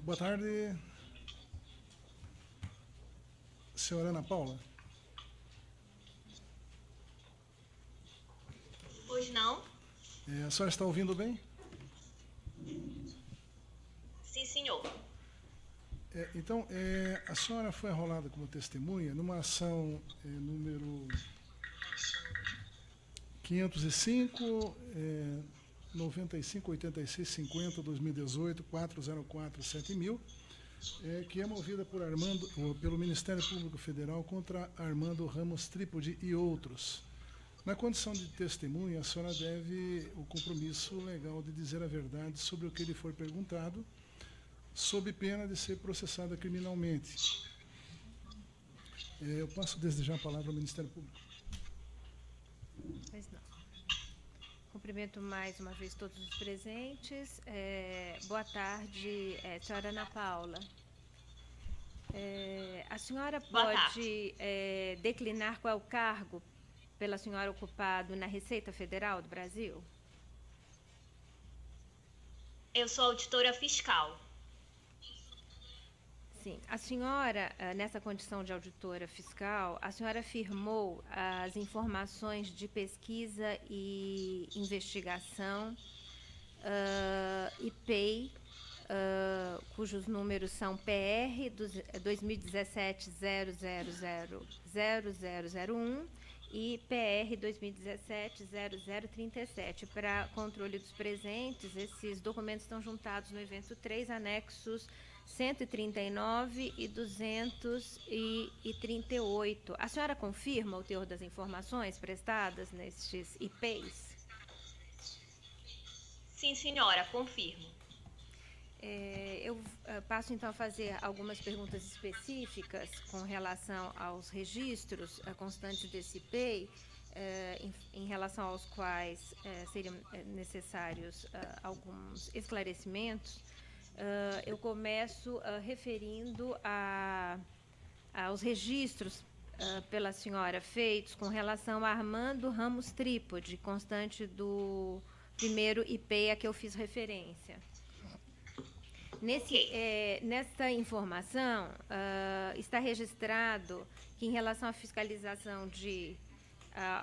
Boa tarde, senhora Ana Paula. Pois não? A senhora está ouvindo bem? Sim, senhor. Então, a senhora foi arrolada como testemunha numa ação número 505, 95, 86, 50, 2018, 404, 7000, que é movida pelo Ministério Público Federal contra Armando Ramos Trípode e outros. Na condição de testemunha, a senhora deve o compromisso legal de dizer a verdade sobre o que lhe for perguntado, sob pena de ser processada criminalmente. Eu passo desde já a palavra ao Ministério Público. Pois não. Cumprimento mais uma vez todos os presentes. Boa tarde, senhora Ana Paula. A senhora pode declinar qual é o cargo pela senhora ocupado na Receita Federal do Brasil? Eu sou auditora fiscal. Sim. A senhora, nessa condição de auditora fiscal, a senhora afirmou as informações de pesquisa e investigação, IPEI, cujos números são PR 2017-0000001 e PR 2017-0037. Para controle dos presentes, esses documentos estão juntados no evento 3, anexos 139 e 238. A senhora confirma o teor das informações prestadas nestes IPs? Sim, senhora, confirmo. Eu passo, então, a fazer algumas perguntas específicas com relação aos registros constantes desse IPEI, em relação aos quais seriam necessários alguns esclarecimentos. Eu começo referindo aos registros pela senhora feitos com relação a Armando Ramos Trípode, constante do primeiro IPEI a que eu fiz referência. Nessa informação, está registrado que, em relação à fiscalização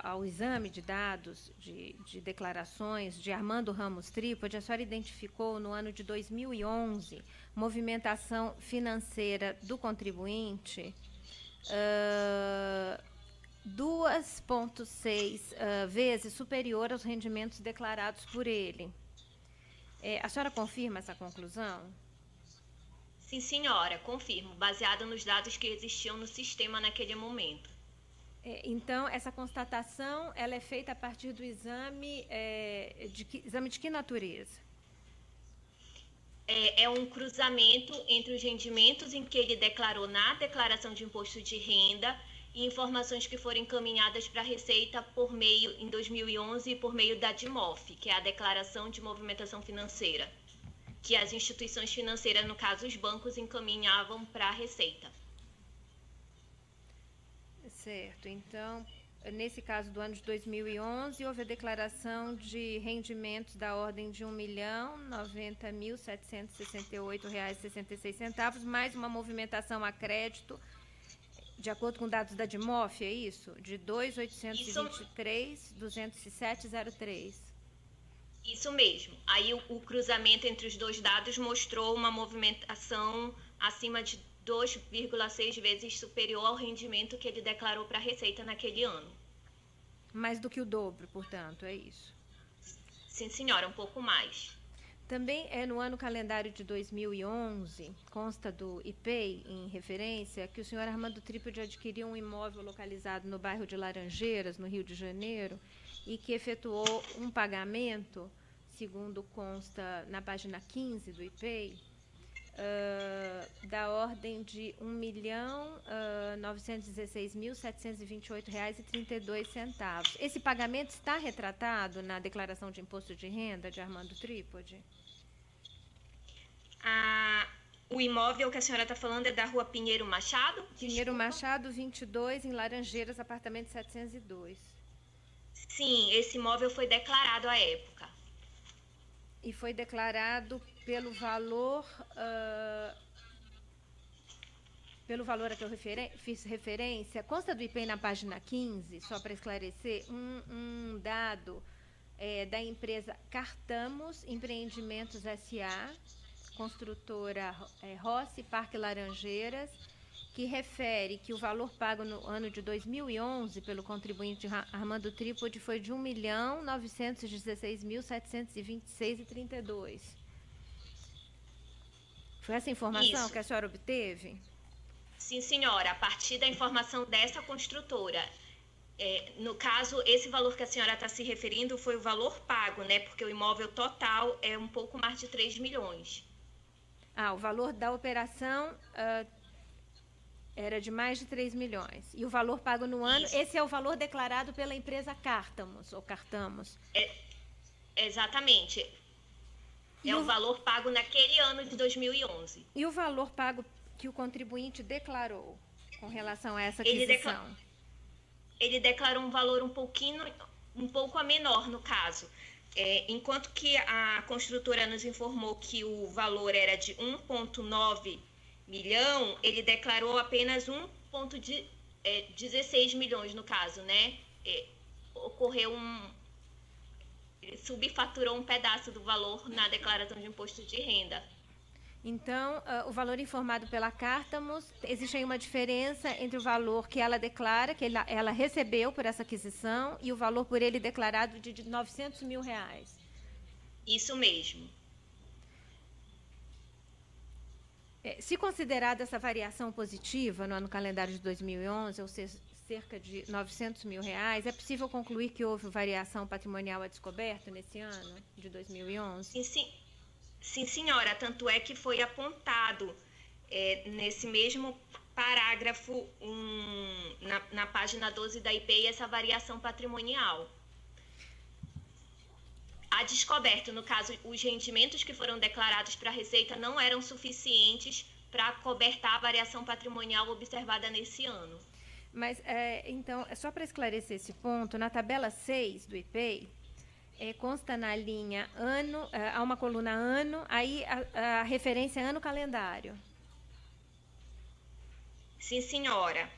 ao exame de dados de declarações de Armando Ramos Trípode, a senhora identificou no ano de 2011 movimentação financeira do contribuinte 2,6 vezes superior aos rendimentos declarados por ele. A senhora confirma essa conclusão? Sim, senhora, confirmo, baseado nos dados que existiam no sistema naquele momento. Então, essa constatação ela é feita a partir do exame, exame de que natureza? É um cruzamento entre os rendimentos em que ele declarou na declaração de imposto de renda e informações que foram encaminhadas para a Receita em 2011, por meio da DMOF, que é a Declaração de Movimentação Financeira, que as instituições financeiras, no caso os bancos, encaminhavam para a Receita. Certo. Então, nesse caso do ano de 2011, houve a declaração de rendimentos da ordem de R$ 1.090.768,66, mais uma movimentação a crédito, de acordo com dados da DMOF, é isso? De 2.823.207,03. Isso mesmo. Aí o cruzamento entre os dois dados mostrou uma movimentação acima de 2,6 vezes superior ao rendimento que ele declarou para a Receita naquele ano. Mais do que o dobro, portanto, é isso? Sim, senhora, um pouco mais. Também no ano calendário de 2011, consta do IPEI, em referência, que o senhor Armando Trípode adquiriu um imóvel localizado no bairro de Laranjeiras, no Rio de Janeiro, e que efetuou um pagamento, segundo consta na página 15 do IPEI, da ordem de R$ 1.916.728,32. Esse pagamento está retratado na declaração de imposto de renda de Armando Trípode? O imóvel que a senhora está falando é da Rua Pinheiro Machado? Pinheiro Machado, 22, em Laranjeiras, apartamento 702. Sim, esse imóvel foi declarado à época. e foi declarado pelo valor a que eu fiz referência. Consta do IPEI na página 15, só para esclarecer, um dado da empresa Cartamos Empreendimentos S.A., construtora Rossi Parque Laranjeiras, que refere que o valor pago no ano de 2011 pelo contribuinte Armando Trípode foi de R$ 1.916.726,32. Foi essa informação que a senhora obteve? Sim, senhora. A partir da informação dessa construtora. No caso, esse valor que a senhora está se referindo foi o valor pago, né? Porque o imóvel total é um pouco mais de 3 milhões. O valor da operação era de mais de 3 milhões. E o valor pago no ano, esse é o valor declarado pela empresa Cartamos, ou Cartamos. Exatamente. O valor pago naquele ano de 2011. E o valor pago que o contribuinte declarou com relação a essa aquisição? Ele declarou um valor um pouco a menor, no caso. Enquanto que a construtora nos informou que o valor era de 1,9 milhão, ele declarou apenas 1,16 milhões, no caso, né? Ele subfaturou um pedaço do valor na declaração de imposto de renda. Então, o valor informado pela Cartamos, existe aí uma diferença entre o valor que ela declara, que ela recebeu por essa aquisição, e o valor por ele declarado de R$ 900 mil. Isso mesmo. Se considerada essa variação positiva no ano calendário de 2011, ou seja, cerca de R$ 900 mil, é possível concluir que houve variação patrimonial a descoberto nesse ano de 2011? Sim, senhora. Tanto é que foi apontado nesse mesmo parágrafo na página 12 da IPEI essa variação patrimonial. A descoberto, no caso, os rendimentos que foram declarados para a Receita não eram suficientes para cobertar a variação patrimonial observada nesse ano. Mas, então, só para esclarecer esse ponto, na tabela 6 do IPEI, consta na linha ano, há uma coluna ano, aí a referência é ano calendário. Sim, senhora.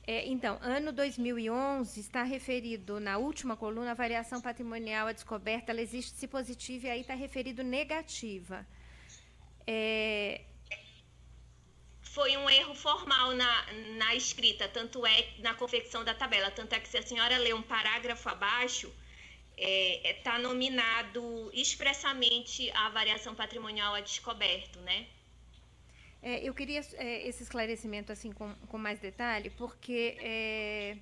Então, ano 2011 está referido na última coluna a variação patrimonial a descoberta, ela existe se positiva e aí está referido negativa. Foi um erro formal na escrita, tanto é na confecção da tabela, tanto é que se a senhora ler um parágrafo abaixo, está nominado expressamente a variação patrimonial a descoberto, né? Eu queria esse esclarecimento assim com mais detalhe, porque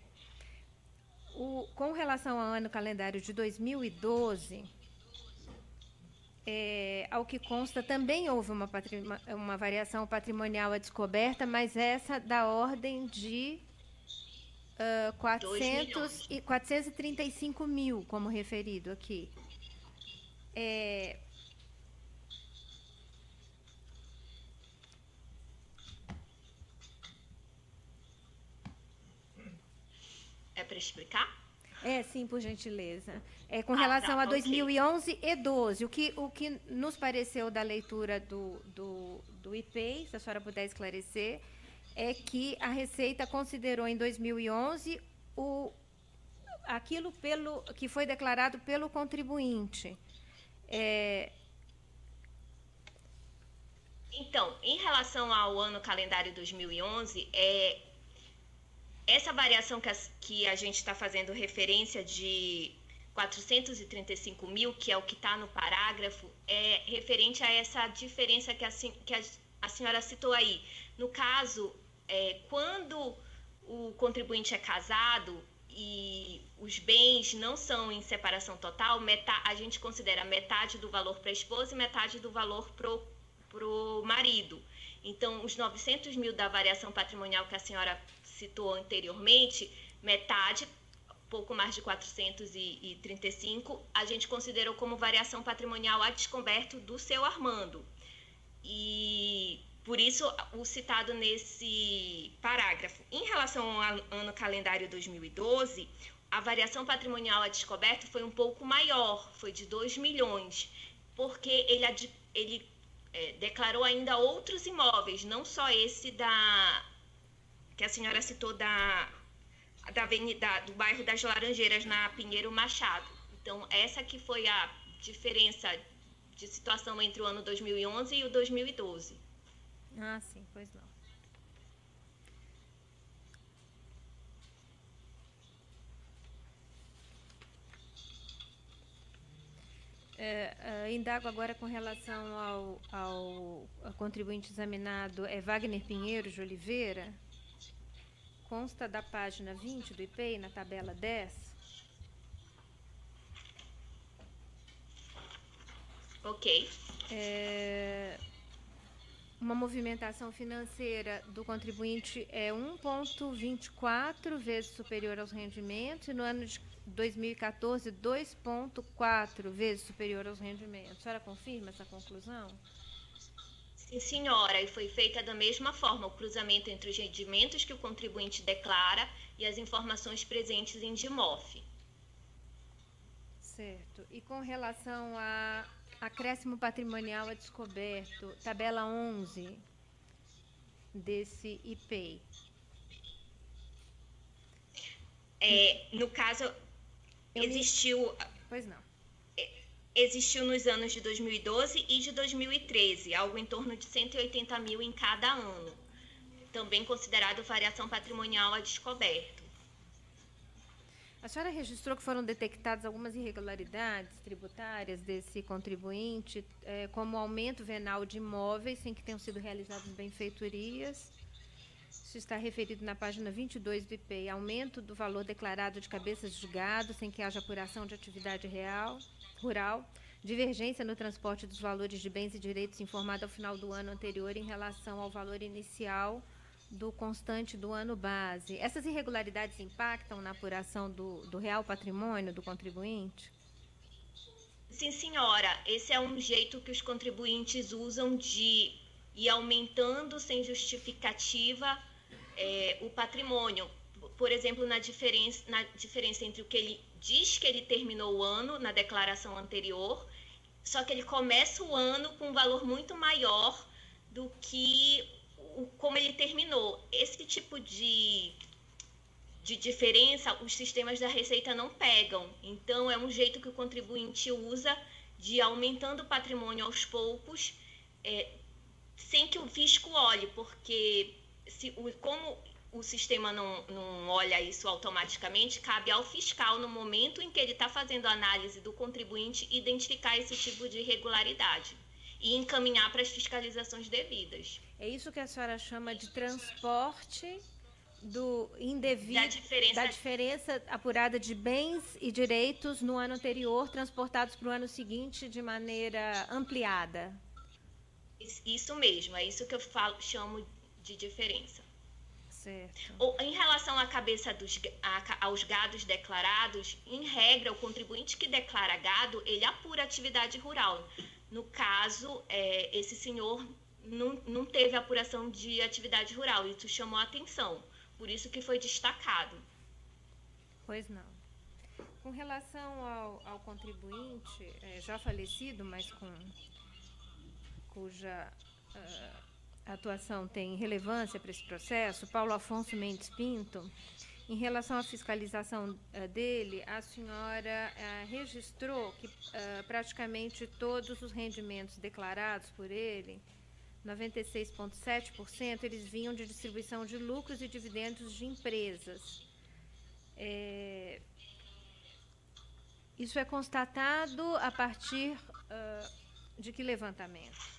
com relação ao ano calendário de 2012, ao que consta, também houve uma variação patrimonial a descoberta, mas essa da ordem de 435 mil, como referido aqui. É para explicar? Sim, por gentileza. Com relação a 2011 e 12, o que nos pareceu da leitura do IPEI, se a senhora puder esclarecer, é que a Receita considerou em 2011 aquilo que foi declarado pelo contribuinte. Então, em relação ao ano calendário 2011, essa variação que a gente está fazendo referência de 435 mil, que é o que está no parágrafo, é referente a essa diferença que a senhora citou aí. No caso, quando o contribuinte é casado e os bens não são em separação total, a gente considera metade do valor para a esposa e metade do valor para o marido. Então, os 900 mil da variação patrimonial que a senhora citou anteriormente, metade, pouco mais de 435, a gente considerou como variação patrimonial a descoberto do seu Armando. E por isso o citado nesse parágrafo. Em relação ao ano calendário 2012, a variação patrimonial a descoberto foi um pouco maior, foi de 2 milhões. porque ele declarou ainda outros imóveis, não só esse que a senhora citou do bairro das Laranjeiras, na Pinheiro Machado. Então, essa que foi a diferença de situação entre o ano 2011 e o 2012. Ah, sim, pois não. Indago agora com relação ao contribuinte examinado, Wagner Pinheiro de Oliveira. Consta da página 20 do IPEI, na tabela 10. Ok. Uma movimentação financeira do contribuinte é 1,24 vezes superior aos rendimentos, e no ano de 2014, 2,4 vezes superior aos rendimentos. A senhora confirma essa conclusão? Sim, senhora, e foi feita da mesma forma o cruzamento entre os rendimentos que o contribuinte declara e as informações presentes em DIMOF. Certo. E com relação a acréscimo patrimonial a descoberto, tabela 11 desse IPEI. No caso, Pois não. Existiu nos anos de 2012 e de 2013, algo em torno de 180 mil em cada ano, também considerado variação patrimonial a descoberto. A senhora registrou que foram detectadas algumas irregularidades tributárias desse contribuinte, como aumento venal de imóveis sem que tenham sido realizadas benfeitorias. Isso está referido na página 22 do IPEI. Aumento do valor declarado de cabeças de gado sem que haja apuração de atividade rural. Divergência no transporte dos valores de bens e direitos informado ao final do ano anterior em relação ao valor inicial do constante do ano base. Essas irregularidades impactam na apuração do real patrimônio do contribuinte? Sim, senhora. Esse é um jeito que os contribuintes usam de ir aumentando sem justificativa o patrimônio. Por exemplo, na diferença entre o que ele diz que ele terminou o ano na declaração anterior, só que ele começa o ano com um valor muito maior do que como ele terminou. Esse tipo de diferença, os sistemas da Receita não pegam. Então, é um jeito que o contribuinte usa de ir aumentando o patrimônio aos poucos, sem que o fisco olhe, porque como o sistema não olha isso automaticamente, cabe ao fiscal, no momento em que ele está fazendo a análise do contribuinte, identificar esse tipo de irregularidade e encaminhar para as fiscalizações devidas. É isso que a senhora chama de transporte do indevido, da diferença apurada de bens e direitos no ano anterior, transportados para o ano seguinte de maneira ampliada. Isso mesmo, é isso que eu chamo de diferença. Certo. Em relação à cabeça aos gados declarados, em regra, o contribuinte que declara gado, ele apura atividade rural. No caso, esse senhor não teve apuração de atividade rural, isso chamou a atenção, por isso que foi destacado. Pois não. Com relação ao contribuinte já falecido, mas cuja atuação tem relevância para esse processo, Paulo Afonso Mendes Pinto, em relação à fiscalização dele, a senhora registrou que praticamente todos os rendimentos declarados por ele, 96,7%, eles vinham de distribuição de lucros e dividendos de empresas. Isso é constatado a partir de que levantamento?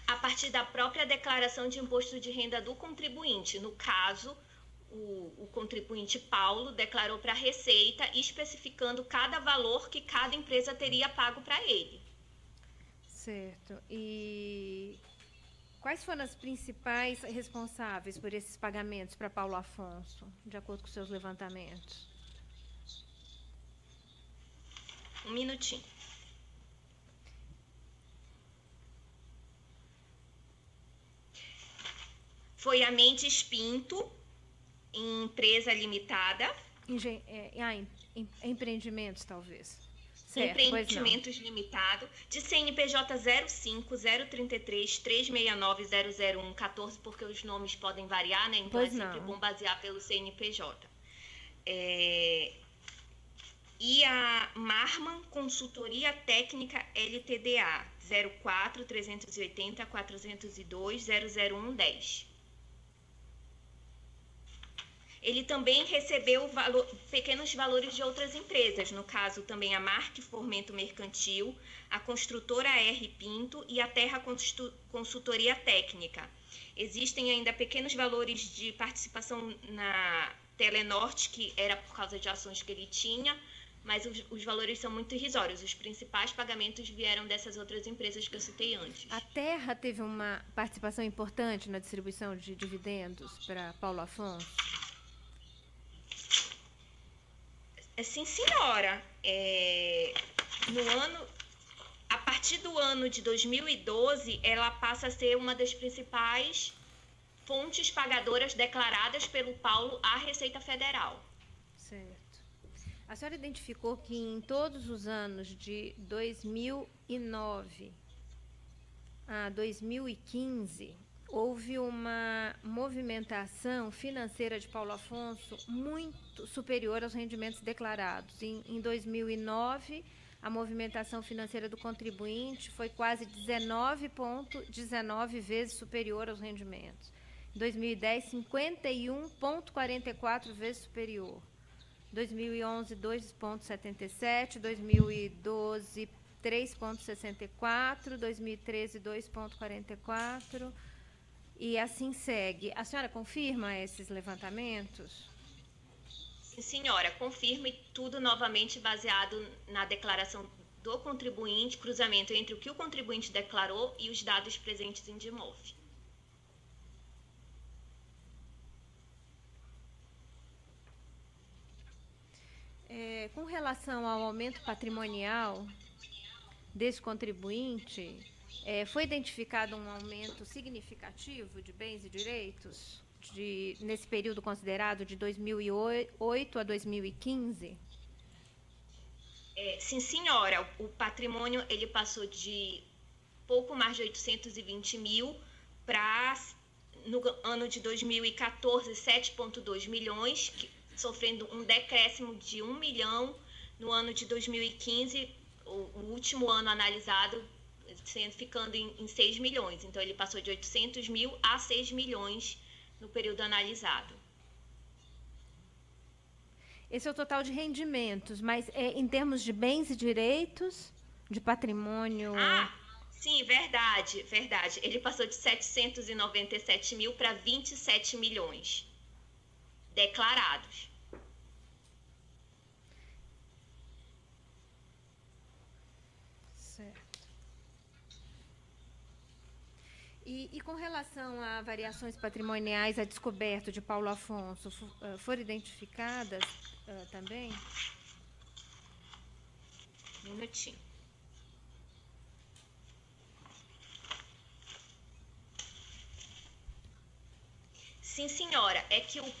A partir da própria declaração de imposto de renda do contribuinte. No caso, o contribuinte Paulo declarou para a Receita, especificando cada valor que cada empresa teria pago para ele. Certo. E quais foram as principais responsáveis por esses pagamentos para Paulo Afonso, de acordo com seus levantamentos? Um minutinho. Foi a Mendes Pinto, empresa limitada. Empreendimentos, talvez. Certo, Empreendimentos Limitado, de CNPJ 05 033 369 001 14, porque os nomes podem variar, né? Então Pois é sempre não. bom basear pelo CNPJ. E a Marman Consultoria Técnica LTDA 04 380 402 001 10. Ele também recebeu pequenos valores de outras empresas, no caso também a Mark Formento Mercantil, a construtora R. Pinto e a Terra Consultoria Técnica. Existem ainda pequenos valores de participação na Telenorte, que era por causa de ações que ele tinha, mas os valores são muito irrisórios. Os principais pagamentos vieram dessas outras empresas que eu citei antes. A Terra teve uma participação importante na distribuição de dividendos para Paulo Afonso? Sim, senhora. A partir do ano de 2012, ela passa a ser uma das principais fontes pagadoras declaradas pelo Paulo à Receita Federal. Certo. A senhora identificou que em todos os anos de 2009 a 2015 houve uma movimentação financeira de Paulo Afonso muito superior aos rendimentos declarados. Em 2009, a movimentação financeira do contribuinte foi quase 19,19 vezes superior aos rendimentos. Em 2010, 51,44 vezes superior. 2011, 2,77, 2012, 3,64, 2013, 2,44... E assim segue. A senhora confirma esses levantamentos? Sim, senhora, confirma, e tudo novamente baseado na declaração do contribuinte, cruzamento entre o que o contribuinte declarou e os dados presentes em DIMOF. Com relação ao aumento patrimonial desse contribuinte, foi identificado um aumento significativo de bens e direitos nesse período considerado de 2008 a 2015? Sim, senhora. O patrimônio ele passou de pouco mais de 820 mil para, no ano de 2014, 7,2 milhões, sofrendo um decréscimo de 1 milhão no ano de 2015, o último ano analisado, ficando em 6 milhões. Então, ele passou de 800 mil a 6 milhões no período analisado. Esse é o total de rendimentos, mas em termos de bens e direitos, de patrimônio... Sim, verdade. Ele passou de 797 mil para 27 milhões declarados. Certo. E com relação a variações patrimoniais a descoberto de Paulo Afonso, foram identificadas também? Um minutinho. Sim, senhora. É que o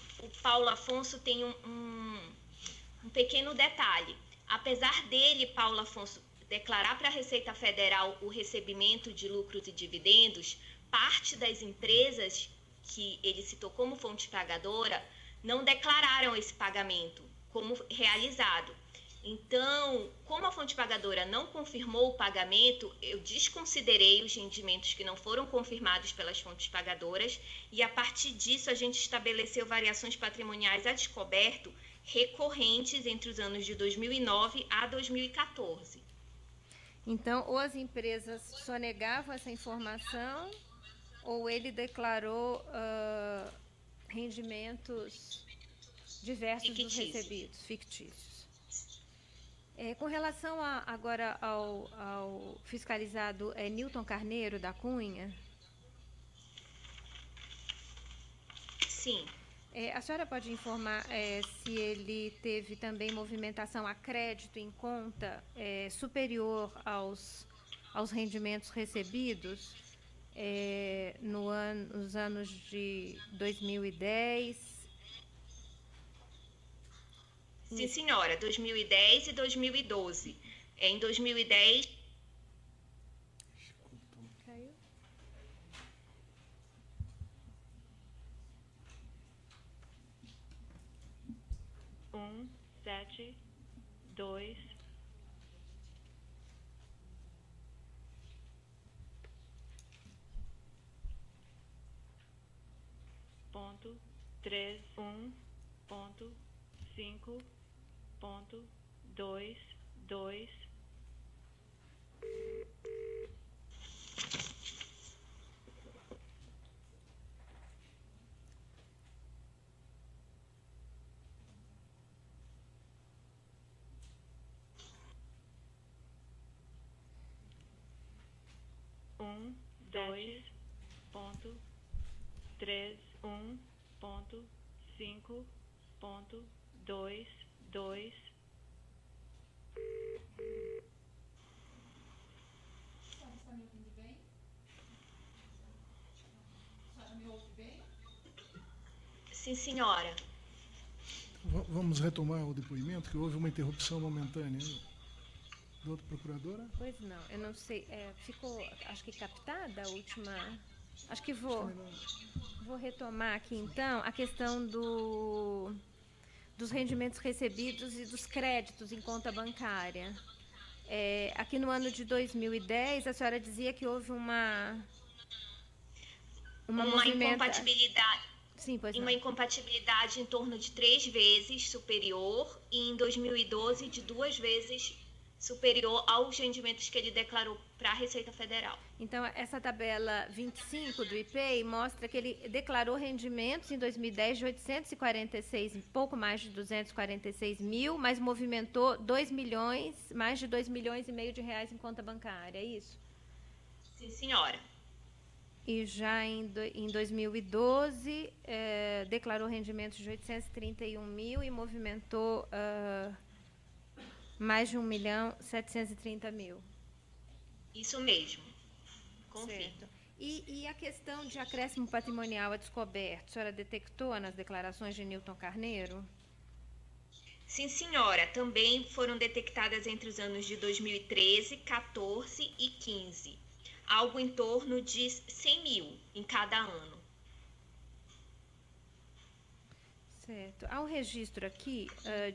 Paulo Afonso tem um pequeno detalhe. Apesar dele, Paulo Afonso, declarar para a Receita Federal o recebimento de lucros e dividendos, parte das empresas que ele citou como fonte pagadora não declararam esse pagamento como realizado. Então, como a fonte pagadora não confirmou o pagamento, eu desconsiderei os rendimentos que não foram confirmados pelas fontes pagadoras e, a partir disso, a gente estabeleceu variações patrimoniais a descoberto recorrentes entre os anos de 2009 a 2014. Então, ou as empresas sonegavam essa informação, ou ele declarou rendimentos diversos dos recebidos, fictícios. Com relação agora ao fiscalizado Newton Carneiro da Cunha. Sim. A senhora pode informar se ele teve também movimentação a crédito em conta superior aos rendimentos recebidos nos anos de 2010? Sim, senhora, 2010 e 2012. Em 2010... Caiu? Um, 7, 2... ponto 3, 1, ponto 5, ponto 2, 2. Um, 2, ponto 3, 1, ponto 5, ponto 2, 2. Está me ouvindo bem? A senhora me ouve bem? Sim, senhora. Vamos retomar o depoimento, que houve uma interrupção momentânea. Doutora Procuradora? Pois não, eu não sei. Ficou, acho que captada a última. Acho que vou retomar aqui então a questão dos rendimentos recebidos e dos créditos em conta bancária. Aqui no ano de 2010, a senhora dizia que houve uma incompatibilidade. Sim, pois uma incompatibilidade em torno de 3 vezes superior e em 2012 de 2 vezes superior aos rendimentos que ele declarou para a Receita Federal. Então, essa tabela 25 do IPEI mostra que ele declarou rendimentos em 2010 de 846, pouco mais de 246 mil, mas movimentou 2 milhões, mais de 2 milhões e meio de reais em conta bancária, é isso? Sim, senhora. E já em 2012, declarou rendimentos de 831 mil e movimentou mais de 1.730.000. Isso mesmo. Confirmo. Certo. E a questão de acréscimo patrimonial a descoberto, a senhora detectou nas declarações de Newton Carneiro? Sim, senhora. Também foram detectadas entre os anos de 2013, 14 e 15. Algo em torno de 100 mil em cada ano. Certo. Há um registro aqui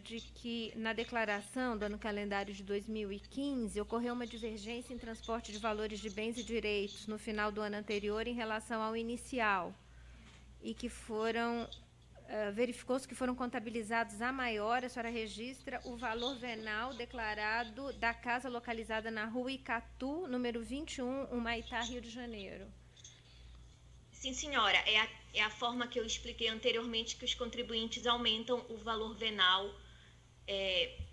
de que na declaração do ano calendário de 2015 ocorreu uma divergência em transporte de valores de bens e direitos no final do ano anterior em relação ao inicial e que verificou-se que foram contabilizados a maior. A senhora registra o valor venal declarado da casa localizada na rua Icatu, número 21, Humaitá, Rio de Janeiro. Sim, senhora. É a forma que eu expliquei anteriormente, que os contribuintes aumentam o valor venal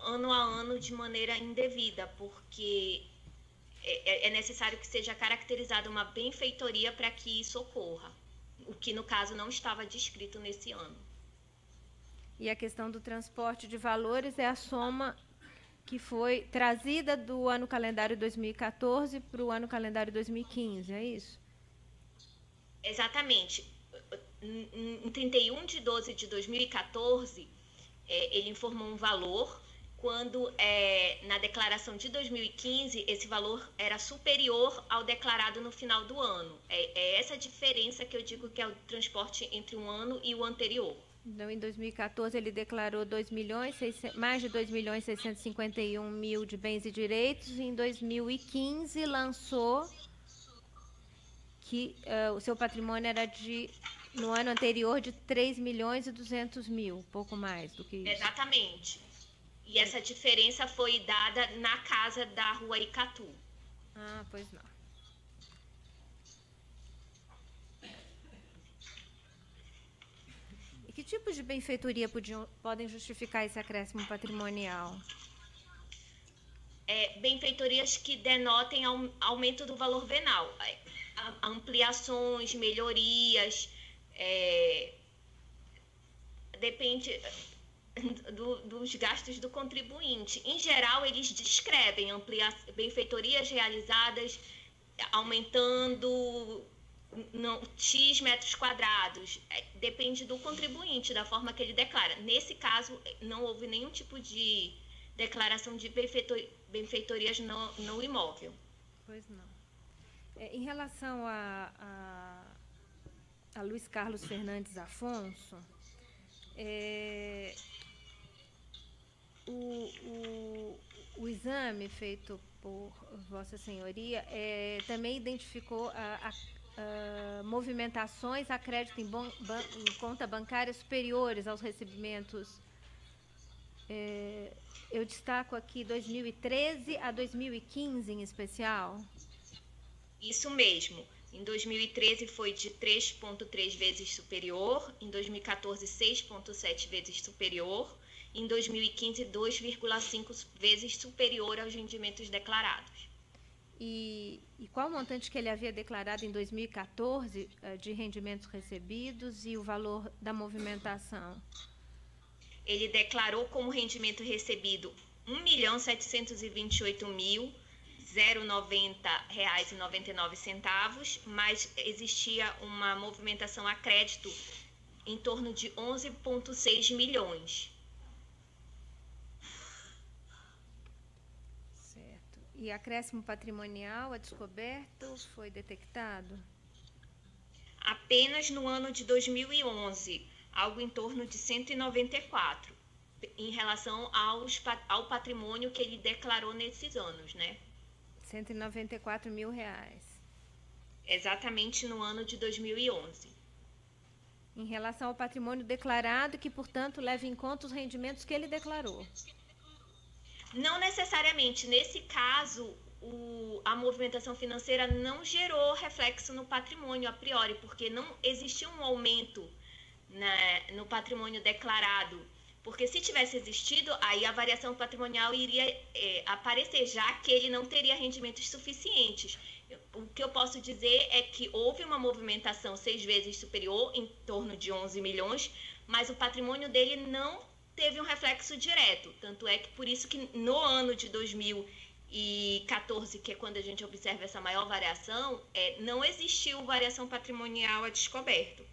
ano a ano de maneira indevida, porque é necessário que seja caracterizada uma benfeitoria para que isso ocorra, o que no caso não estava descrito nesse ano. E a questão do transporte de valores é a soma que foi trazida do ano calendário 2014 para o ano calendário 2015, é isso? Exatamente. Em 31 de 12 de 2014, ele informou um valor, quando na declaração de 2015 esse valor era superior ao declarado no final do ano. É essa diferença que eu digo que é o transporte entre um ano e o anterior. Então, em 2014, ele declarou mais de 2.651.000 de bens e direitos. E em 2015, lançou que o seu patrimônio era no ano anterior, de 3.200.000, pouco mais do que isso. Exatamente. E essa diferença foi dada na casa da rua Icatu. Ah, pois não. E que tipos de benfeitoria podem justificar esse acréscimo patrimonial? Benfeitorias que denotem aumento do valor venal. Ampliações, melhorias, depende dos gastos do contribuinte. Em geral, eles descrevem benfeitorias realizadas aumentando X metros quadrados. Depende do contribuinte, da forma que ele declara. Nesse caso, não houve nenhum tipo de declaração de benfeitorias no imóvel. Pois não. Em relação a Luiz Carlos Fernandes Afonso, o exame feito por Vossa Senhoria também identificou movimentações a crédito em conta bancária superiores aos recebimentos. Eu destaco aqui 2013 a 2015 em especial. Isso mesmo. Em 2013 foi de 3,3 vezes superior, em 2014 6,7 vezes superior, em 2015 2,5 vezes superior aos rendimentos declarados. E qual o montante que ele havia declarado em 2014 de rendimentos recebidos e o valor da movimentação? Ele declarou como rendimento recebido R$ 1.728.090,99, mas existia uma movimentação a crédito em torno de 11,6 milhões. Certo. E acréscimo patrimonial a descoberto foi detectado? Apenas no ano de 2011, algo em torno de 194, em relação ao patrimônio que ele declarou nesses anos, né? 194 mil reais. Exatamente no ano de 2011. Em relação ao patrimônio declarado, que, portanto, leva em conta os rendimentos que ele declarou. Não necessariamente. Nesse caso, a movimentação financeira não gerou reflexo no patrimônio a priori, porque não existia um aumento no patrimônio declarado, porque se tivesse existido, aí a variação patrimonial iria aparecer, já que ele não teria rendimentos suficientes. O que eu posso dizer é que houve uma movimentação 6 vezes superior, em torno de 11 milhões, mas o patrimônio dele não teve um reflexo direto. Tanto é que por isso que no ano de 2014, que é quando a gente observa essa maior variação, não existiu variação patrimonial a descoberto.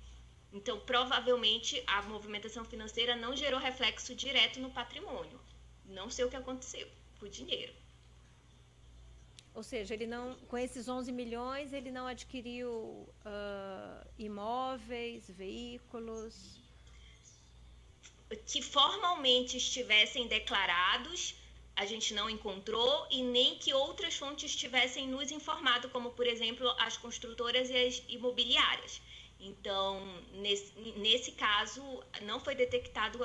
Então, provavelmente, a movimentação financeira não gerou reflexo direto no patrimônio. Não sei o que aconteceu com o dinheiro. Ou seja, ele não, com esses 11 milhões, ele não adquiriu imóveis, veículos? Que formalmente estivessem declarados, a gente não encontrou, e nem que outras fontes tivessem nos informado, como, por exemplo, as construtoras e as imobiliárias. Então, nesse caso, não foi detectado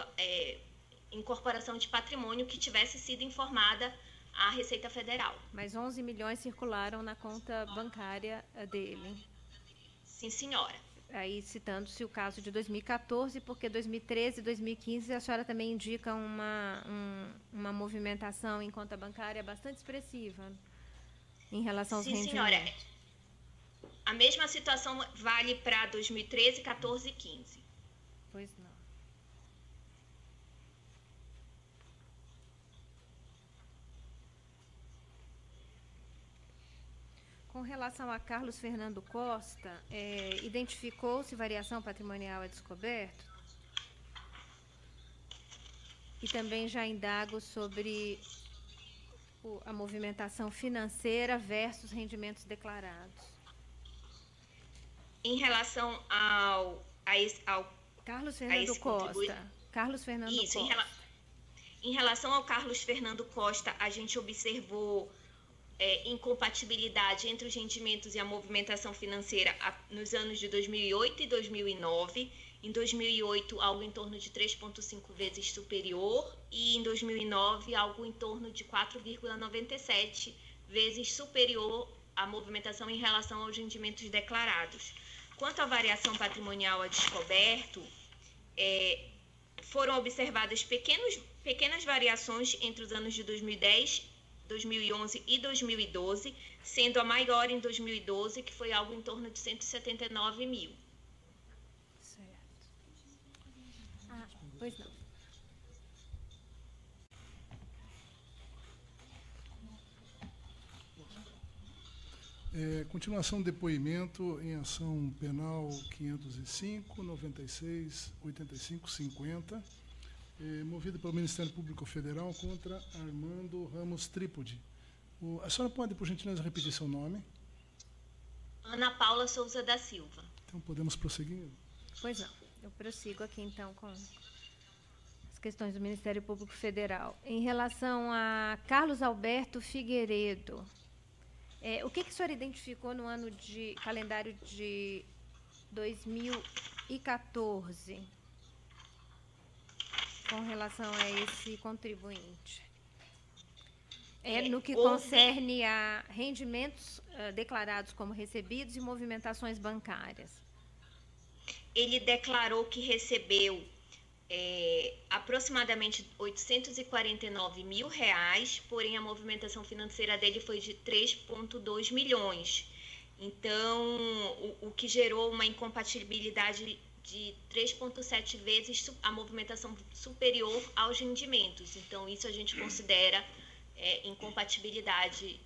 incorporação de patrimônio que tivesse sido informada à Receita Federal. Mas 11 milhões circularam na conta bancária dele? Sim, senhora. Aí, citando-se o caso de 2014, porque 2013 e 2015 a senhora também indica uma movimentação em conta bancária bastante expressiva em relação aos rendimentos. Sim, senhora. A mesma situação vale para 2013, 14 e 15. Pois não. Com relação a Carlos Fernando Costa, identificou-se variação patrimonial a descoberto? E também já indago sobre a movimentação financeira versus rendimentos declarados. Em relação ao Carlos Fernando Costa. Carlos Fernando Isso, Costa. Em relação ao Carlos Fernando Costa, a gente observou incompatibilidade entre os rendimentos e a movimentação financeira nos anos de 2008 e 2009. Em 2008, algo em torno de 3,5 vezes superior, e em 2009, algo em torno de 4,97 vezes superior à movimentação em relação aos rendimentos declarados. Quanto à variação patrimonial a descoberto, foram observadas pequenas variações entre os anos de 2010, 2011 e 2012, sendo a maior em 2012, que foi algo em torno de 179 mil. Certo. Pois não. Continuação do depoimento em ação penal 505, 96, 85, 50, movida pelo Ministério Público Federal contra Armando Ramos Trípode. A senhora pode, por gentileza, repetir seu nome? Ana Paula Souza da Silva. Então, podemos prosseguir? Pois não. Eu prossigo aqui, então, com as questões do Ministério Público Federal. Em relação a Carlos Alberto Figueiredo, o que o senhor identificou no ano de calendário de 2014 com relação a esse contribuinte? No que concerne a rendimentos declarados como recebidos e movimentações bancárias. Ele declarou que recebeu aproximadamente R$849 mil, porém a movimentação financeira dele foi de 3,2 milhões. Então, o que gerou uma incompatibilidade de 3,7 vezes a movimentação superior aos rendimentos. Então, isso a gente considera incompatibilidade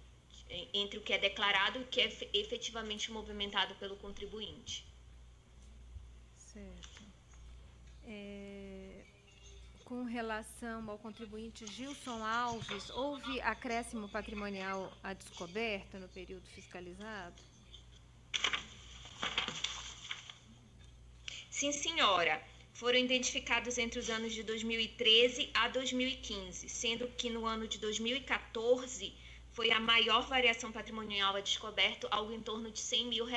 entre o que é declarado e o que é efetivamente movimentado pelo contribuinte. Certo. Com relação ao contribuinte Gilson Alves, houve acréscimo patrimonial à descoberta no período fiscalizado? Sim, senhora. Foram identificados entre os anos de 2013 a 2015, sendo que no ano de 2014 foi a maior variação patrimonial a descoberto, algo em torno de R$100 mil.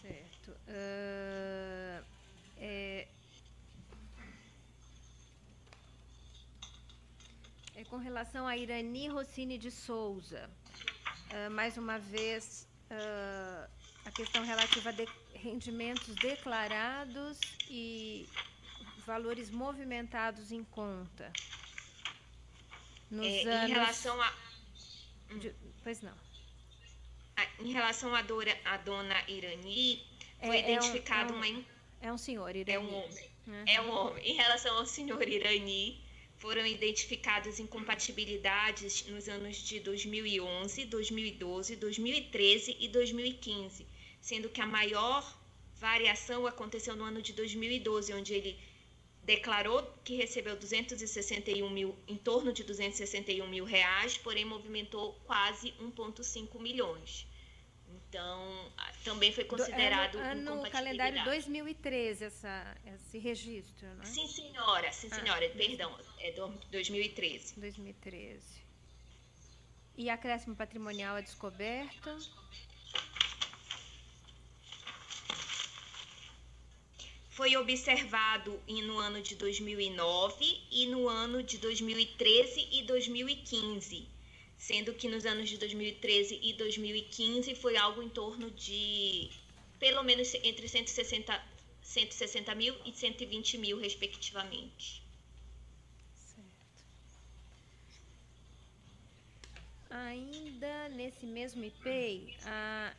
Certo. Com relação a Irani Rossini de Souza, mais uma vez, a questão relativa a rendimentos declarados e valores movimentados em conta. Em relação a... Pois não. Em relação à dona Irani, foi identificado É um senhor, Irani. É um homem. Uhum. É um homem. Em relação ao senhor Irani, foram identificadas incompatibilidades nos anos de 2011, 2012, 2013 e 2015, sendo que a maior variação aconteceu no ano de 2012, onde ele declarou que recebeu 261 mil, em torno de 261 mil reais, porém movimentou quase 1,5 milhões. Então, também foi considerado no calendário 2013 esse registro, não é? Sim, senhora. Sim, senhora. Perdão, é 2013. 2013. E acréscimo patrimonial à descoberta? Foi observado no ano de 2009 e no ano de 2013 e 2015. Sendo que nos anos de 2013 e 2015 foi algo em torno de, pelo menos, entre 160 mil e 120 mil, respectivamente. Certo. Ainda nesse mesmo IPEI, a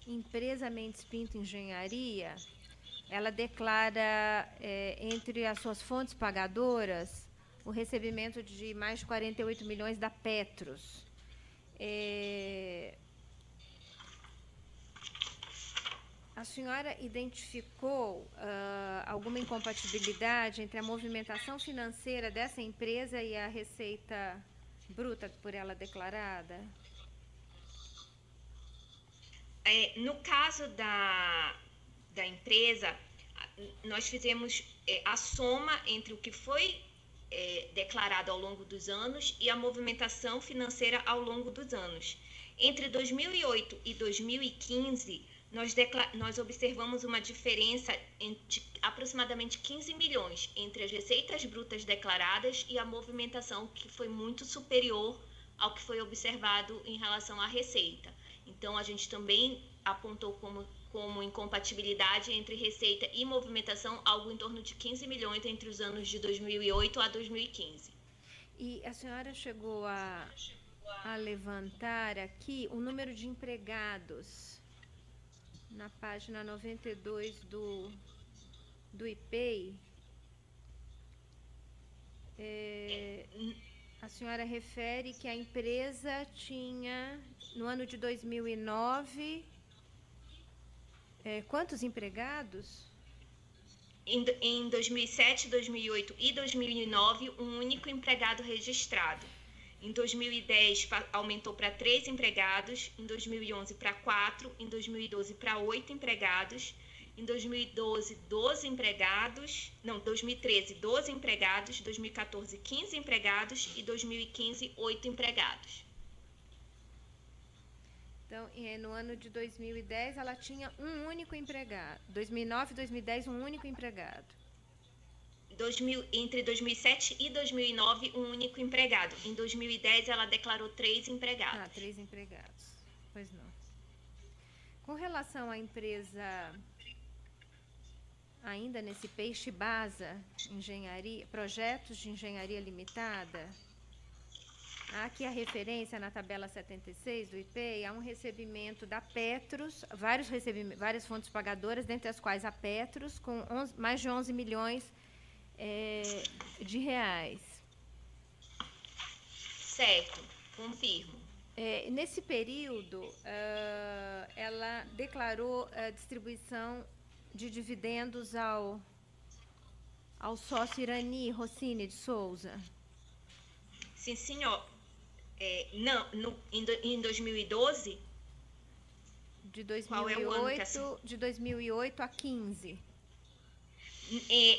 empresa Mendes Pinto Engenharia, ela declara, entre as suas fontes pagadoras, o recebimento de mais de 48 milhões da Petros. A senhora identificou alguma incompatibilidade entre a movimentação financeira dessa empresa e a receita bruta por ela declarada? No caso da empresa, nós fizemos a soma entre o que foi declarado ao longo dos anos e a movimentação financeira ao longo dos anos. Entre 2008 e 2015, nós observamos uma diferença de aproximadamente 15 milhões entre as receitas brutas declaradas e a movimentação, que foi muito superior ao que foi observado em relação à receita. Então, a gente também apontou como incompatibilidade entre receita e movimentação algo em torno de 15 milhões entre os anos de 2008 a 2015. E a senhora chegou a levantar aqui o número de empregados na página 92 do IPEI. A senhora refere que a empresa tinha, no ano de 2009, Quantos empregados? Em 2007, 2008 e 2009, um único empregado registrado. Em 2010, aumentou para 3 empregados, em 2011 para 4, em 2012 para 8 empregados, em 2012, 12 empregados, não, 2013, 12 empregados, 2014, 15 empregados e 2015, 8 empregados. Então, no ano de 2010, ela tinha um único empregado. 2009 e 2010, um único empregado. Entre 2007 e 2009, um único empregado. Em 2010, ela declarou 3 empregados. 3 empregados. Pois não. Com relação à empresa, ainda nesse Peixe Basa, engenharia, projetos de engenharia limitada, há aqui a referência na tabela 76 do IPEI, há um recebimento da Petros, várias fontes pagadoras, dentre as quais a Petros, com mais de 11 milhões de reais. Certo, confirmo. Nesse período, ela declarou a distribuição de dividendos ao sócio Irani Rossini de Souza. Sim, senhor. Em 2012? Qual é o ano que de 2008 a 15.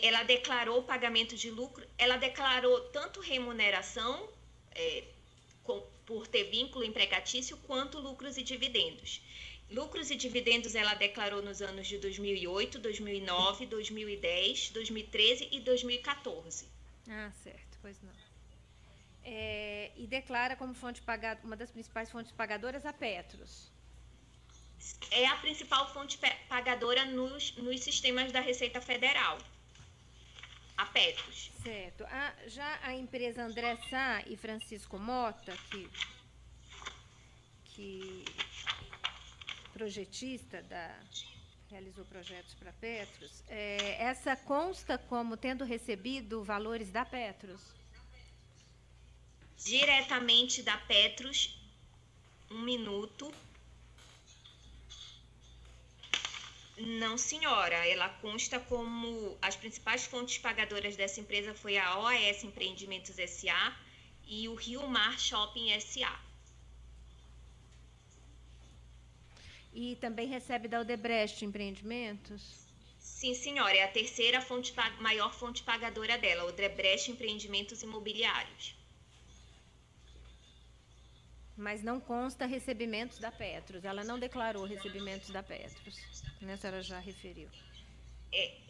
Ela declarou pagamento de lucro, ela declarou tanto remuneração por ter vínculo empregatício, quanto lucros e dividendos. Lucros e dividendos ela declarou nos anos de 2008, 2009, 2010, 2013 e 2014. Certo, pois não. E declara como uma das principais fontes pagadoras a Petros. É a principal fonte pagadora nos sistemas da Receita Federal, a Petros. Certo. Já a empresa André Sá e Francisco Mota, que projetista realizou projetos para Petros, essa consta como tendo recebido valores da Petros? Diretamente da Petros, 1 minuto. Não, senhora, ela consta como as principais fontes pagadoras dessa empresa foi a OAS Empreendimentos S.A. e o Rio Mar Shopping S.A. E também recebe da Odebrecht Empreendimentos? Sim, senhora, é a terceira maior fonte pagadora dela, Odebrecht Empreendimentos Imobiliários. Mas não consta recebimentos da Petros, ela não declarou recebimentos da Petros, né? A senhora já referiu.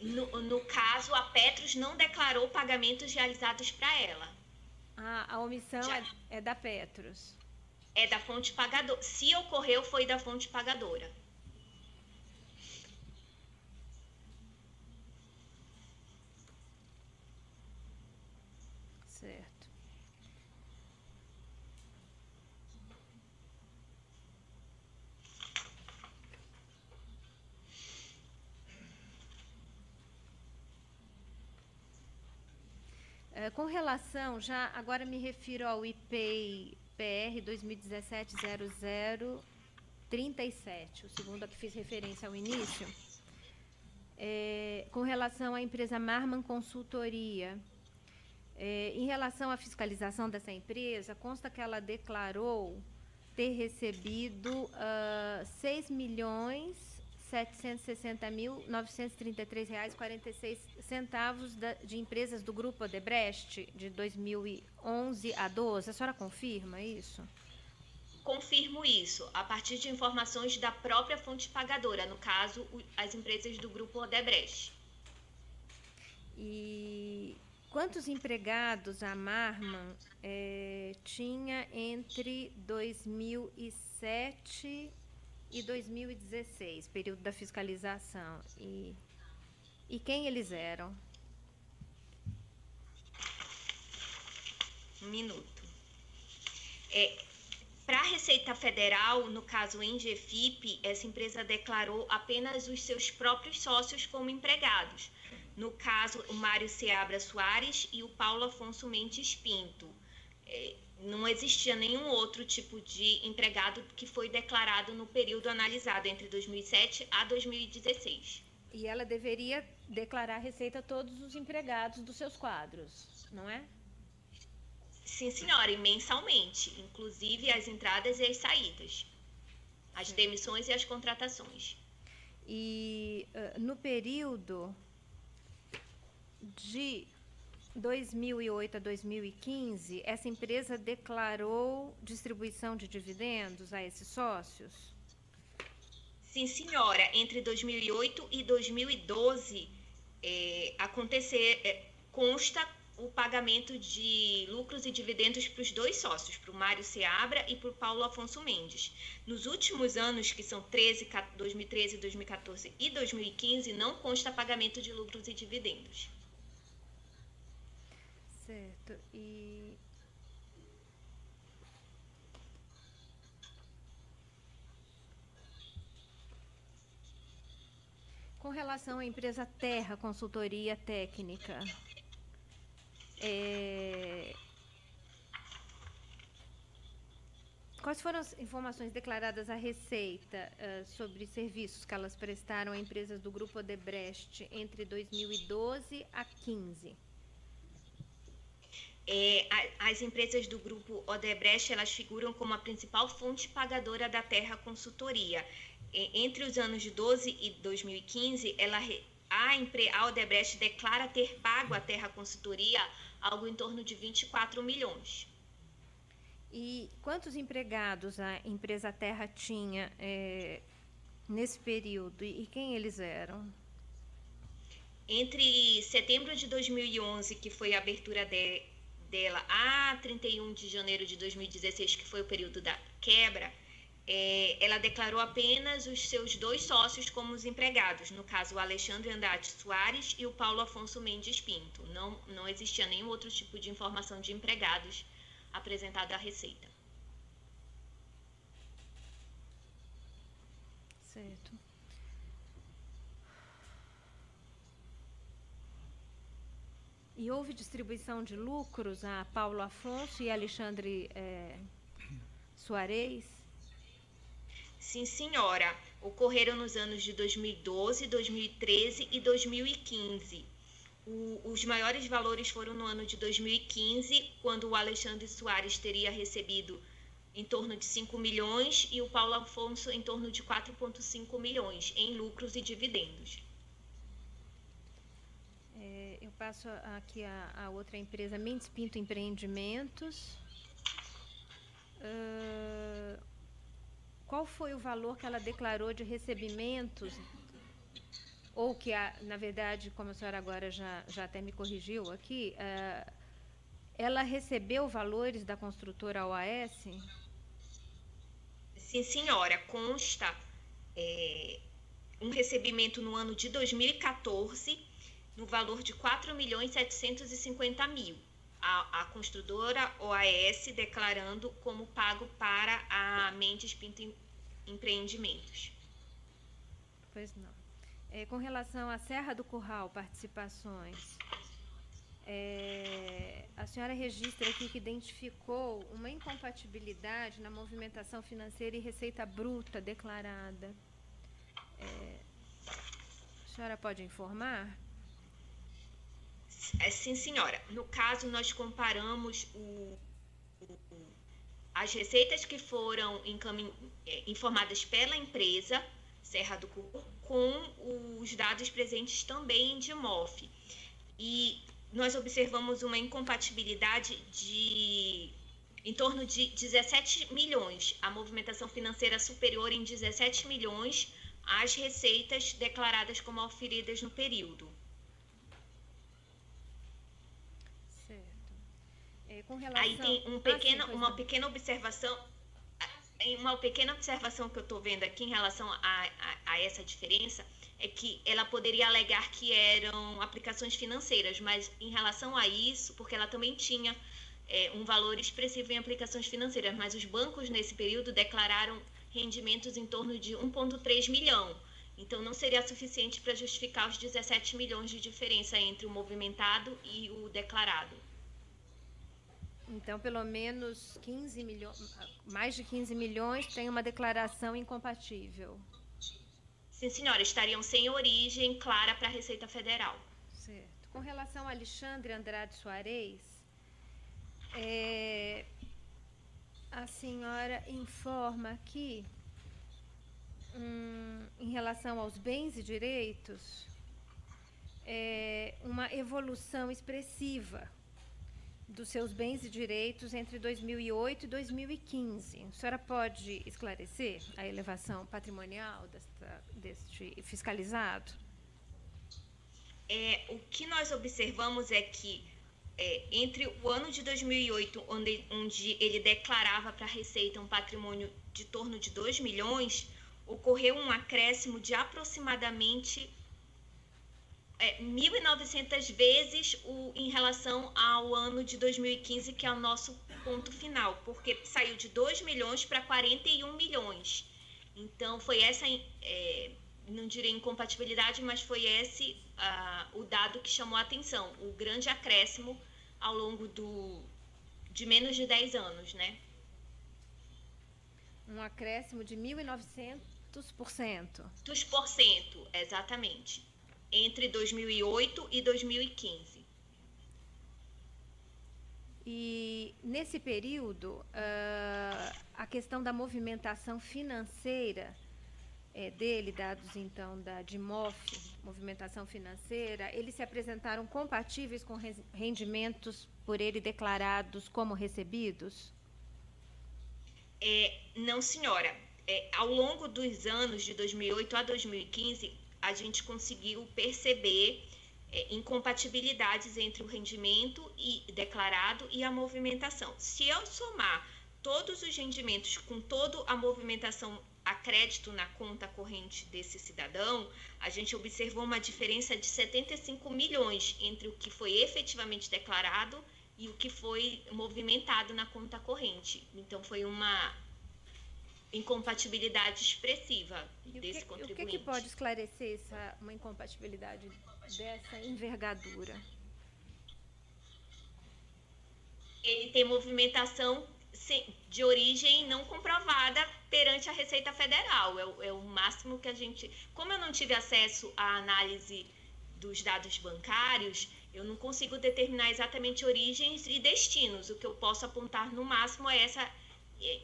No caso, a Petros não declarou pagamentos realizados para ela. A omissão é da Petros. É da fonte pagadora. Se ocorreu, foi da fonte pagadora. Certo. Com relação, agora me refiro ao IPEI PR 2017-0037, o segundo a que fiz referência ao início, com relação à empresa Marman Consultoria. Em relação à fiscalização dessa empresa, consta que ela declarou ter recebido R$6.760.933,46 de empresas do Grupo Odebrecht de 2011 a 12. A senhora confirma isso? Confirmo isso, a partir de informações da própria fonte pagadora, no caso, as empresas do Grupo Odebrecht. E quantos empregados a Marman tinha entre 2007 e 2016, período da fiscalização? E quem eles eram? 1 minuto. Para a Receita Federal, no caso Engefip, essa empresa declarou apenas os seus próprios sócios como empregados. No caso, o Mário Seabra Soares e o Paulo Afonso Mendes Pinto. não existia nenhum outro tipo de empregado que foi declarado no período analisado entre 2007 a 2016. E ela deveria declarar a receita a todos os empregados dos seus quadros, não é? Sim, senhora, e mensalmente, inclusive as entradas e as saídas, as demissões e as contratações. E no período de 2008 a 2015, essa empresa declarou distribuição de dividendos a esses sócios? Sim, senhora. Entre 2008 e 2012, consta o pagamento de lucros e dividendos para os dois sócios, para o Mário Seabra e para o Paulo Afonso Mendes. Nos últimos anos, que são 2013, 2014 e 2015, não consta pagamento de lucros e dividendos. Certo. E com relação à empresa Terra Consultoria Técnica, quais foram as informações declaradas à Receita sobre serviços que elas prestaram a empresas do Grupo Odebrecht entre 2012 a 2015? As empresas do Grupo Odebrecht, elas figuram como a principal fonte pagadora da Terra Consultoria. Entre os anos de 12 e 2015, a Odebrecht declara ter pago à Terra Consultoria algo em torno de 24 milhões. E quantos empregados a empresa Terra tinha nesse período e quem eles eram? Entre setembro de 2011, que foi a abertura dela, a 31 de janeiro de 2016, que foi o período da quebra, ela declarou apenas os seus dois sócios como os empregados, no caso o Alexandre Andrade Soares e o Paulo Afonso Mendes Pinto. Não existia nenhum outro tipo de informação de empregados apresentado à Receita. Certo. E houve distribuição de lucros a Paulo Afonso e Alexandre Soares? Sim, senhora. Ocorreram nos anos de 2012, 2013 e 2015. Os maiores valores foram no ano de 2015, quando o Alexandre Soares teria recebido em torno de 5 milhões e o Paulo Afonso em torno de 4,5 milhões em lucros e dividendos. Eu passo aqui a outra empresa, Mendes Pinto Empreendimentos. Qual foi o valor que ela declarou de recebimentos, ou que, na verdade, como a senhora agora já até me corrigiu aqui, ela recebeu valores da construtora OAS? Sim, senhora. Consta um recebimento no ano de 2014 no valor de 4.750.000. A construtora OAS declarando como pago para a Mendes Pinto Empreendimentos. Pois não. Com relação à Serra do Curral, participações, a senhora registra aqui que identificou uma incompatibilidade na movimentação financeira e receita bruta declarada. A senhora pode informar? Sim, senhora. No caso, nós comparamos as receitas que foram informadas pela empresa Serra do Curral com os dados presentes também em DIMOF. E nós observamos uma incompatibilidade em torno de 17 milhões. A movimentação financeira superior em 17 milhões às receitas declaradas como auferidas no período. Com relação... Aí tem uma pequena observação que eu estou vendo aqui em relação a essa diferença, é que ela poderia alegar que eram aplicações financeiras, mas em relação a isso, porque ela também tinha um valor expressivo em aplicações financeiras, mas os bancos nesse período declararam rendimentos em torno de 1,3 milhão. Então não seria suficiente para justificar os 17 milhões de diferença entre o movimentado e o declarado. Então, pelo menos 15 milhões, mais de 15 milhões tem uma declaração incompatível. Sim, senhora, estariam sem origem clara para a Receita Federal. Certo. Com relação a Alexandre Andrade Soares, a senhora informa que, em relação aos bens e direitos, uma evolução expressiva dos seus bens e direitos entre 2008 e 2015. A senhora pode esclarecer a elevação patrimonial deste fiscalizado? O que nós observamos é que entre o ano de 2008, onde ele declarava para a Receita um patrimônio de torno de 2 milhões, ocorreu um acréscimo de aproximadamente 1.900 vezes em relação ao ano de 2015, que é o nosso ponto final, porque saiu de 2 milhões para 41 milhões. Então, foi essa, não direi incompatibilidade, mas foi esse o dado que chamou a atenção, o grande acréscimo ao longo de menos de 10 anos, né? Um acréscimo de 1.900%. Por cento, exatamente. Entre 2008 e 2015. E nesse período, a questão da movimentação financeira dele, dados então da DIMOF, movimentação financeira, eles se apresentaram compatíveis com rendimentos por ele declarados como recebidos? Não, senhora. Ao longo dos anos de 2008 a 2015, a gente conseguiu perceber incompatibilidades entre o rendimento declarado e a movimentação. Se eu somar todos os rendimentos com toda a movimentação a crédito na conta corrente desse cidadão, a gente observou uma diferença de 75 milhões entre o que foi efetivamente declarado e o que foi movimentado na conta corrente. Então, foi uma incompatibilidade expressiva desse contribuinte. O que pode esclarecer uma incompatibilidade dessa envergadura? Ele tem movimentação de origem não comprovada perante a Receita Federal. É o máximo que a gente... Como eu não tive acesso à análise dos dados bancários, eu não consigo determinar exatamente origens e destinos. O que eu posso apontar no máximo é essa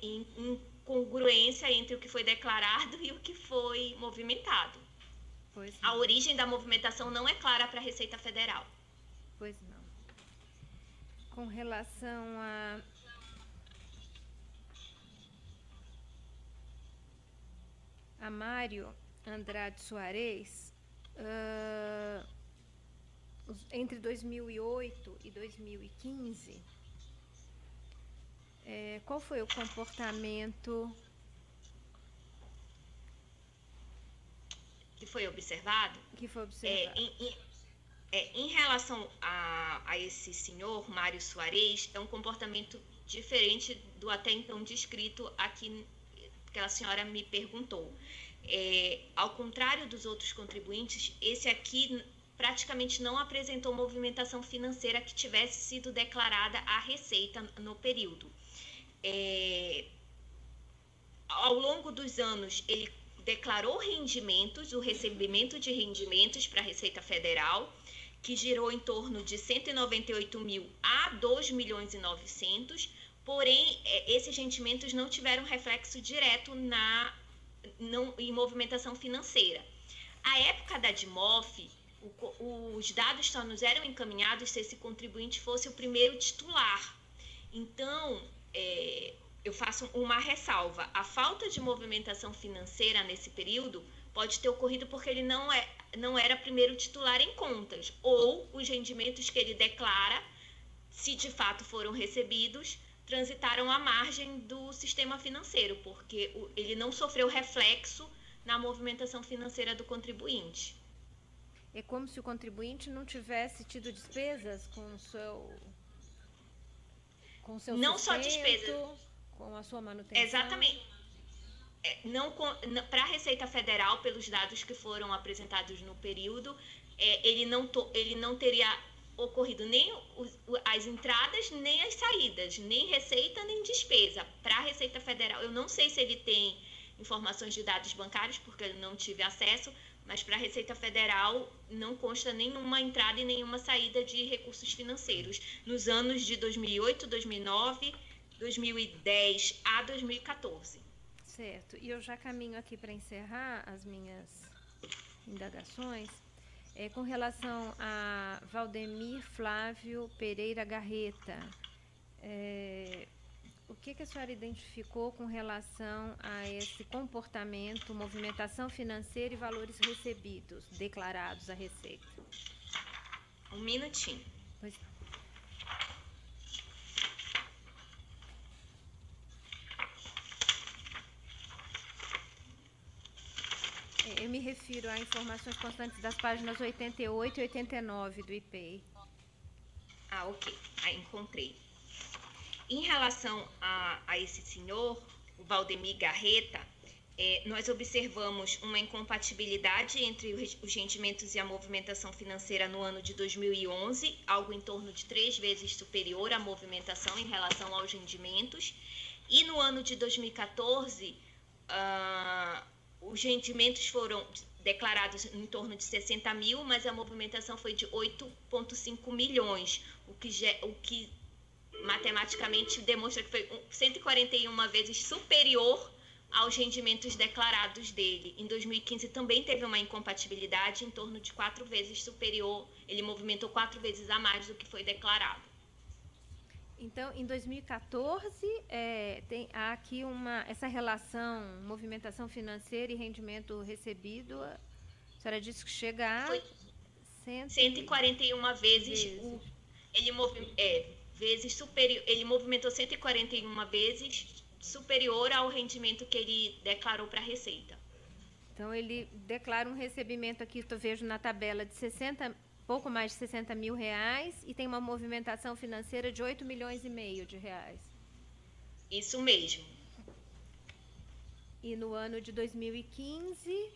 incongruência entre o que foi declarado e o que foi movimentado. A origem da movimentação não é clara para a Receita Federal. Pois não. Com relação a Mário Andrade Soares, entre 2008 e 2015, qual foi o comportamento que foi observado? Em relação a esse senhor, Mário Soares, é um comportamento diferente do até então descrito aqui que a senhora me perguntou. Ao contrário dos outros contribuintes, esse aqui praticamente não apresentou movimentação financeira que tivesse sido declarada à Receita no período. Ao longo dos anos, ele declarou rendimentos, o recebimento de rendimentos para a Receita Federal, que girou em torno de 198 mil a 2 milhões e 900, porém, esses rendimentos não tiveram reflexo direto em movimentação financeira. À época da DIMOF, os dados só nos eram encaminhados se esse contribuinte fosse o primeiro titular. Então, eu faço uma ressalva. A falta de movimentação financeira nesse período pode ter ocorrido porque ele não era primeiro titular em contas, ou os rendimentos que ele declara, se de fato foram recebidos, transitaram à margem do sistema financeiro, porque ele não sofreu reflexo na movimentação financeira do contribuinte. É como se o contribuinte não tivesse tido despesas com o seu não sustento, só despesas, com a sua manutenção. Exatamente. Para a Receita Federal, pelos dados que foram apresentados no período, ele não teria ocorrido nem as entradas, nem as saídas, nem receita, nem despesa. Para a Receita Federal, eu não sei se ele tem informações de dados bancários, porque eu não tive acesso, mas para a Receita Federal não consta nenhuma entrada e nenhuma saída de recursos financeiros nos anos de 2008, 2009, 2010 a 2014. Certo. E eu já caminho aqui para encerrar as minhas indagações. Com relação a Valdemir Flávio Pereira Garreta, o que a senhora identificou com relação a esse comportamento, movimentação financeira e valores recebidos, declarados à Receita? Um minutinho. Pois eu me refiro a informações constantes das páginas 88 e 89 do IPEI. Ok. Encontrei. Em relação a esse senhor, o Valdemir Garreta, nós observamos uma incompatibilidade entre os rendimentos e a movimentação financeira no ano de 2011, algo em torno de 3 vezes superior à movimentação em relação aos rendimentos. E no ano de 2014, os rendimentos foram declarados em torno de 60 mil, mas a movimentação foi de 8,5 milhões, o que matematicamente demonstra que foi 141 vezes superior aos rendimentos declarados dele. Em 2015 também teve uma incompatibilidade em torno de 4 vezes superior, ele movimentou 4 vezes a mais do que foi declarado. Então, em 2014, há aqui essa relação, movimentação financeira e rendimento recebido, a senhora disse que chega a... Foi 141 vezes. Ele movimentou 141 vezes superior ao rendimento que ele declarou para a Receita. Então, ele declara um recebimento aqui, eu vejo na tabela, de pouco mais de 60 mil reais e tem uma movimentação financeira de 8 milhões e meio de reais. Isso mesmo. E no ano de 2015...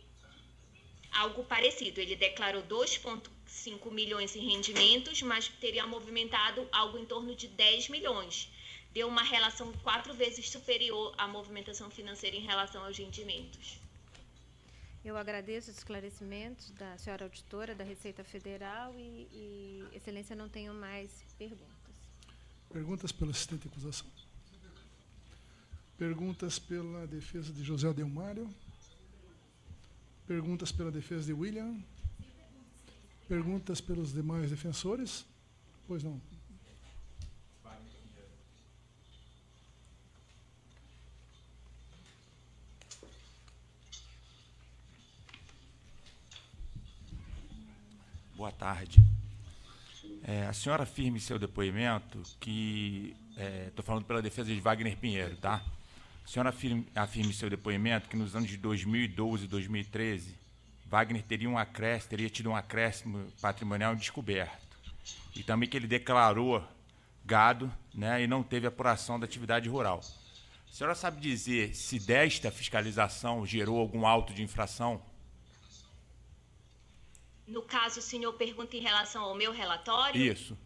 Algo parecido. Ele declarou 2,5 milhões em rendimentos, mas teria movimentado algo em torno de 10 milhões. Deu uma relação 4 vezes superior à movimentação financeira em relação aos rendimentos. Eu agradeço os esclarecimentos da senhora auditora da Receita Federal e Excelência, não tenho mais perguntas. Perguntas pelo assistente de acusação? Perguntas pela defesa de José Adelmário? Perguntas pela defesa de William? Perguntas pelos demais defensores? Pois não. Boa tarde. A senhora afirma em seu depoimento que... Estou falando pela defesa de Wagner Pinheiro, tá? A senhora afirma em seu depoimento que nos anos de 2012 e 2013, Wagner teria tido um acréscimo patrimonial descoberto. E também que ele declarou gado, né, e não teve apuração da atividade rural. A senhora sabe dizer se desta fiscalização gerou algum auto de infração? No caso, o senhor pergunta em relação ao meu relatório? Isso.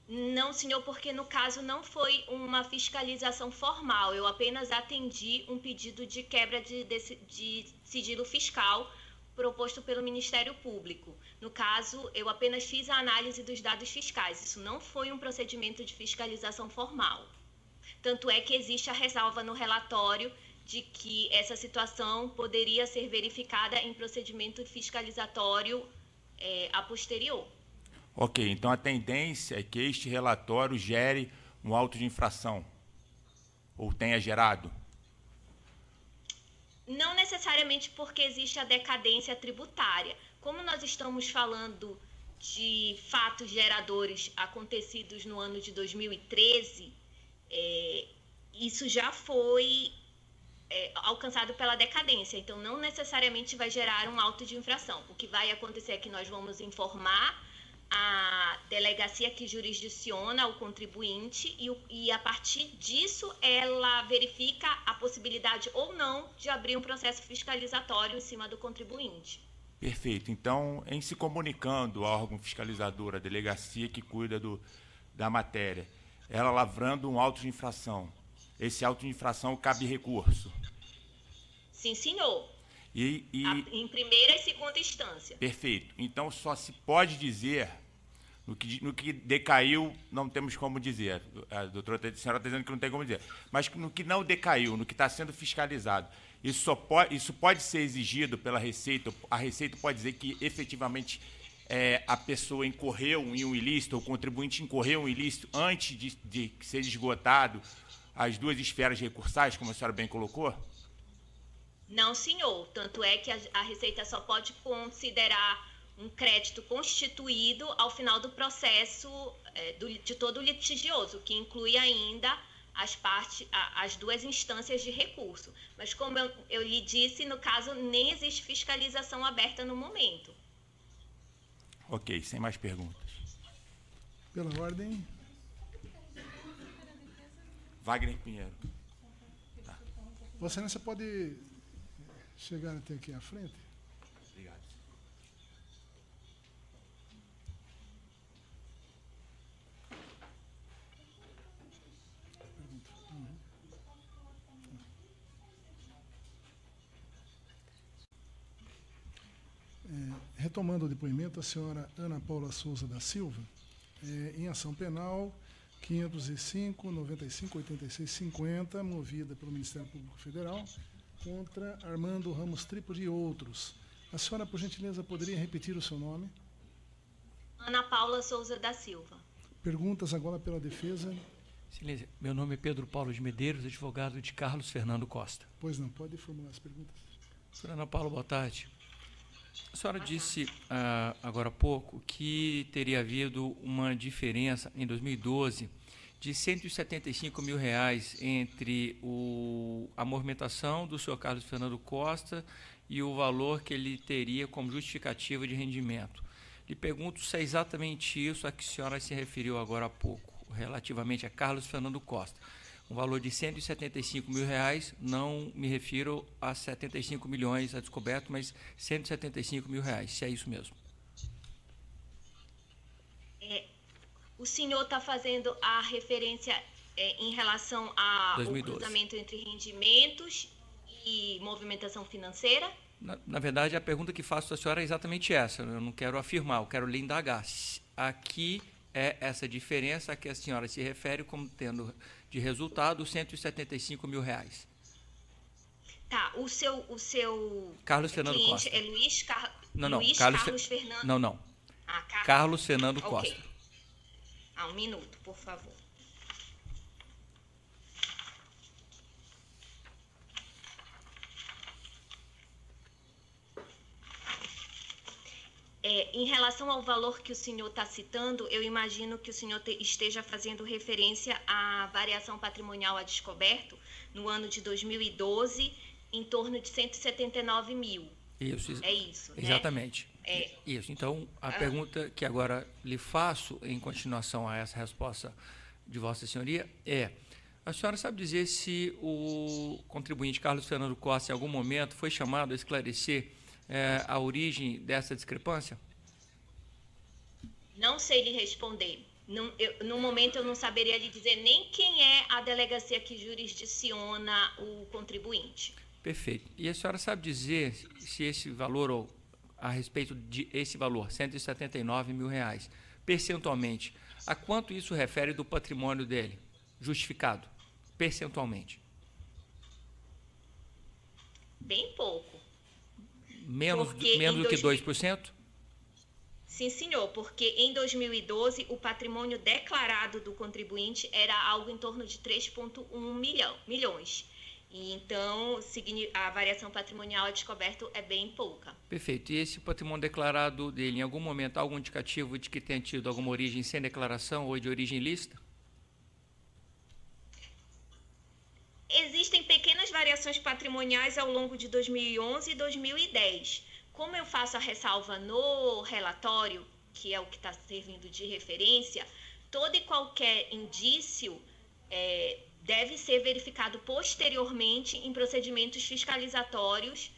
Não, senhor, porque no caso não foi uma fiscalização formal. Eu apenas atendi um pedido de quebra de sigilo fiscal proposto pelo Ministério Público. No caso, eu apenas fiz a análise dos dados fiscais. Isso não foi um procedimento de fiscalização formal. Tanto é que existe a ressalva no relatório de que essa situação poderia ser verificada em procedimento fiscalizatório a posterior. Ok, então a tendência é que este relatório gere um auto de infração, ou tenha gerado? Não necessariamente, porque existe a decadência tributária. Como nós estamos falando de fatos geradores acontecidos no ano de 2013, isso já foi alcançado pela decadência, então não necessariamente vai gerar um auto de infração. O que vai acontecer é que nós vamos informar a delegacia que jurisdiciona o contribuinte e a partir disso ela verifica a possibilidade ou não de abrir um processo fiscalizatório em cima do contribuinte. Perfeito. Então, em se comunicando ao órgão fiscalizador, a delegacia que cuida da matéria, ela lavrando um auto de infração, esse auto de infração cabe recurso? Sim, senhor. Em primeira e segunda instância. Perfeito. Então, só se pode dizer, no que decaiu, não temos como dizer. A doutora, a senhora está dizendo que não tem como dizer. Mas no que não decaiu, no que está sendo fiscalizado, isso pode ser exigido pela Receita. A Receita pode dizer que, efetivamente, a pessoa incorreu em um ilícito, o contribuinte incorreu em um ilícito antes de ser esgotado as duas esferas recursais, como a senhora bem colocou? Não, senhor. Tanto é que a Receita só pode considerar um crédito constituído ao final do processo de todo o litigioso, que inclui ainda as duas instâncias de recurso. Mas, como eu lhe disse, no caso, nem existe fiscalização aberta no momento. Ok, sem mais perguntas. Pela ordem. Wagner Pinheiro. Tá. Vossa Excelência pode chegar até aqui à frente? Obrigado. Retomando o depoimento, a senhora Ana Paula Souza da Silva, em ação penal 505-95-86-50, movida pelo Ministério Público Federal, contra Armando Ramos Trípode e outros. A senhora, por gentileza, poderia repetir o seu nome? Ana Paula Souza da Silva. Perguntas agora pela defesa. Excelência, meu nome é Pedro Paulo de Medeiros, advogado de Carlos Fernando Costa. Pois não, pode formular as perguntas. Senhora Ana Paula, boa tarde. A senhora disse agora há pouco que teria havido uma diferença em 2012 de R$175 mil entre a movimentação do senhor Carlos Fernando Costa e o valor que ele teria como justificativa de rendimento. Lhe pergunto se é exatamente isso a que a senhora se referiu agora há pouco, relativamente a Carlos Fernando Costa. Um valor de R$175 mil, não me refiro a 75 milhões a descoberto, mas R$175 mil, se é isso mesmo. O senhor está fazendo a referência em relação ao 2012. cruzamento entre rendimentos e movimentação financeira? Na verdade, a pergunta que faço à senhora é exatamente essa. Eu não quero afirmar, eu quero lhe indagar. Aqui é essa diferença a que a senhora se refere como tendo de resultado R$175 mil. Tá, o seu Carlos Fernando cliente Costa. É Luiz Carlos Fernando. Não. Carlos Fernando okay. Costa. Um minuto, por favor. Em relação ao valor que o senhor está citando, eu imagino que o senhor esteja fazendo referência à variação patrimonial a descoberto no ano de 2012, em torno de 179 mil. Isso. É isso, né? Exatamente. Isso. Então, a pergunta que agora lhe faço, em continuação a essa resposta de Vossa Senhoria, a senhora sabe dizer se o contribuinte Carlos Fernando Costa, em algum momento, foi chamado a esclarecer a origem dessa discrepância? Não sei lhe responder. No momento, eu não saberia lhe dizer nem quem é a delegacia que jurisdiciona o contribuinte. Perfeito. E a senhora sabe dizer se esse valor, ou a respeito de esse valor, R$179 mil, percentualmente, a quanto isso refere do patrimônio dele, justificado, percentualmente? Bem pouco. Menos do que 2%? Sim, senhor, porque em 2012 o patrimônio declarado do contribuinte era algo em torno de 3,1 milhões. E então, a variação patrimonial a descoberto é bem pouca. Perfeito. E esse patrimônio declarado dele, em algum momento, há algum indicativo de que tenha tido alguma origem sem declaração ou de origem ilícita? Existem pequenas variações patrimoniais ao longo de 2011 e 2010. Como eu faço a ressalva no relatório, que é o que está servindo de referência, todo e qualquer indício deve ser verificado posteriormente em procedimentos fiscalizatórios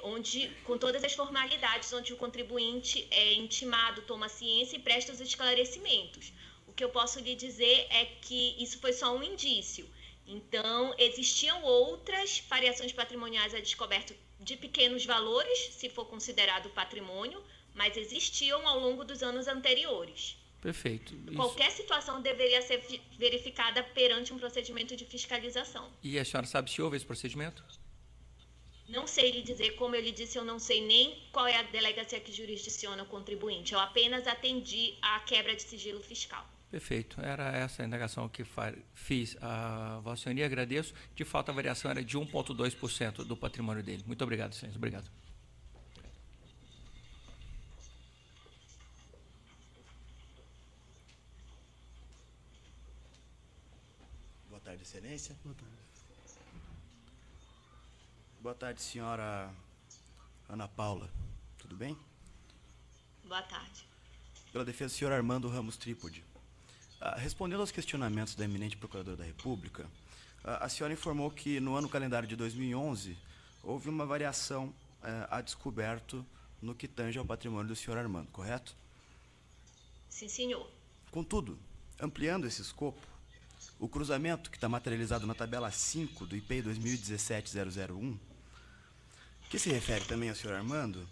onde, com todas as formalidades, onde o contribuinte é intimado, toma ciência e presta os esclarecimentos. O que eu posso lhe dizer é que isso foi só um indício. Então, existiam outras variações patrimoniais a descoberto de pequenos valores, se for considerado patrimônio, mas existiam ao longo dos anos anteriores. Perfeito. Qualquer situação deveria ser verificada perante um procedimento de fiscalização. E a senhora sabe se houve esse procedimento? Não sei lhe dizer, como eu lhe disse, eu não sei nem qual é a delegacia que jurisdiciona o contribuinte. Eu apenas atendi à quebra de sigilo fiscal. Perfeito. Era essa a indagação que fiz a Vossa Senhoria. Agradeço. De fato, a variação era de 1,2% do patrimônio dele. Muito obrigado, Excelência. Obrigado. Boa tarde, Excelência. Boa tarde. Boa tarde, senhora Ana Paula. Tudo bem? Boa tarde. Pela defesa, senhor Armando Ramos Trípode. Respondendo aos questionamentos da eminente Procuradora da República, a senhora informou que no ano calendário de 2011 houve uma variação a descoberto no que tange ao patrimônio do senhor Armando, correto? Sim, senhor. Contudo, ampliando esse escopo, o cruzamento que está materializado na tabela 5 do IPEI 2017-001, que se refere também ao senhor Armando,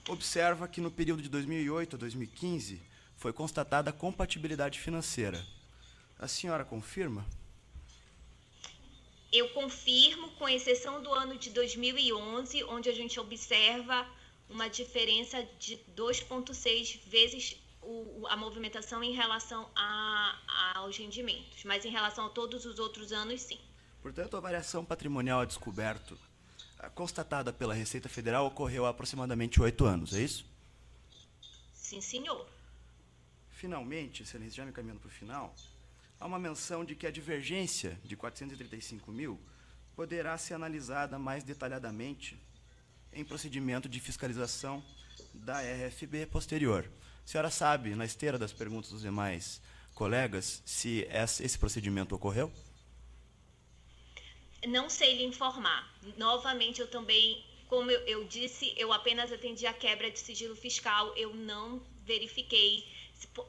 observa que no período de 2008 a 2015 foi constatada a compatibilidade financeira. A senhora confirma? Eu confirmo, com exceção do ano de 2011, onde a gente observa uma diferença de 2,6 vezes a movimentação em relação aos rendimentos, mas em relação a todos os outros anos, sim. Portanto, a variação patrimonial a descoberto constatada pela Receita Federal ocorreu há aproximadamente 8 anos, é isso? Sim, senhor. Finalmente, Excelência, já me caminhando para o final, há uma menção de que a divergência de 435 mil poderá ser analisada mais detalhadamente em procedimento de fiscalização da RFB posterior. A senhora sabe, na esteira das perguntas dos demais colegas, se esse procedimento ocorreu? Não sei lhe informar. Novamente, eu também, como eu disse, eu apenas atendi a quebra de sigilo fiscal, eu não verifiquei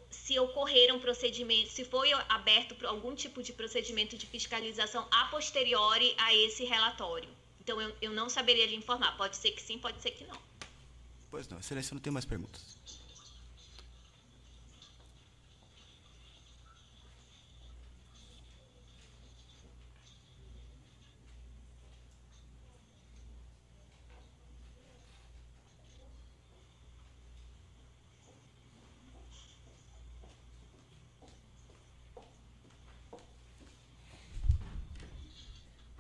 se ocorreram procedimentos, se foi aberto algum tipo de procedimento de fiscalização a posteriori a esse relatório. Então, eu não saberia lhe informar. Pode ser que sim, pode ser que não. Pois não, Excelência, não tem mais perguntas.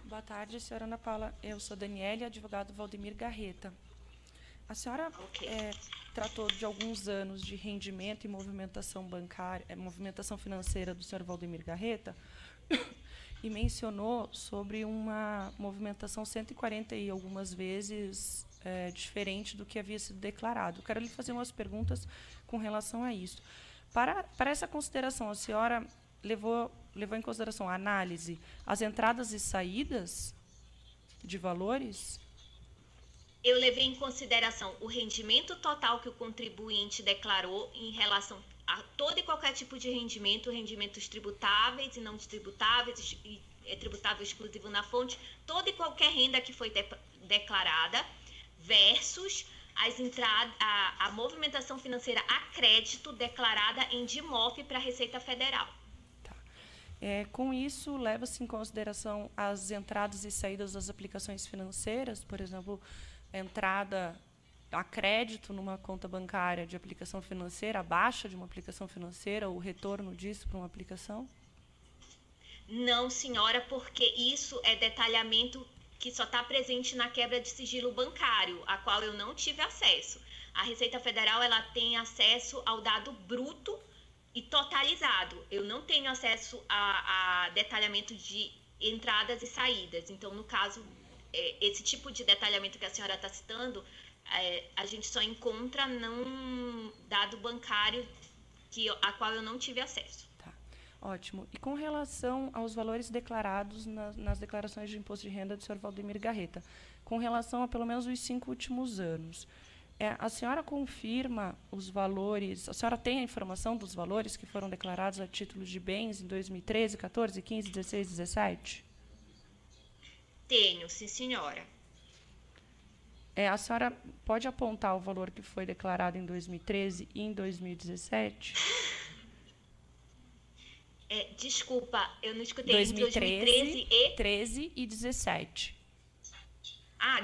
Boa tarde, senhora Ana Paula. Eu sou Daniele, advogado Valdemir Garreta. A senhora tratou de alguns anos de rendimento e movimentação bancária, movimentação financeira do senhor Valdemir Garreta e mencionou sobre uma movimentação 140 e algumas vezes diferente do que havia sido declarado. Eu quero lhe fazer umas perguntas com relação a isso. Para essa consideração, a senhora levou em consideração a análise, as entradas e saídas de valores? Eu levei em consideração o rendimento total que o contribuinte declarou em relação a todo e qualquer tipo de rendimento, rendimentos tributáveis e não tributáveis, tributável exclusivo na fonte, toda e qualquer renda que foi declarada, versus as entradas, a movimentação financeira a crédito declarada em DIMOF para a Receita Federal. Com isso, leva-se em consideração as entradas e saídas das aplicações financeiras, por exemplo, a entrada a crédito numa conta bancária de aplicação financeira, a baixa de uma aplicação financeira, o retorno disso para uma aplicação? Não, senhora, porque isso é detalhamento que só está presente na quebra de sigilo bancário, a qual eu não tive acesso. A Receita Federal ela tem acesso ao dado bruto e totalizado. Eu não tenho acesso a detalhamento de entradas e saídas. Então, no caso, esse tipo de detalhamento que a senhora está citando, a gente só encontra num dado bancário a qual eu não tive acesso. Tá. Ótimo. E com relação aos valores declarados nas declarações de imposto de renda do senhor Valdemir Garreta, com relação a pelo menos os 5 últimos anos, a senhora confirma os valores, a senhora tem a informação dos valores que foram declarados a título de bens em 2013, 14, 15, 16, 17? Tenho, sim, senhora. A senhora pode apontar o valor que foi declarado em 2013 e em 2017? Desculpa, eu não escutei. 2013 e 13 e 17.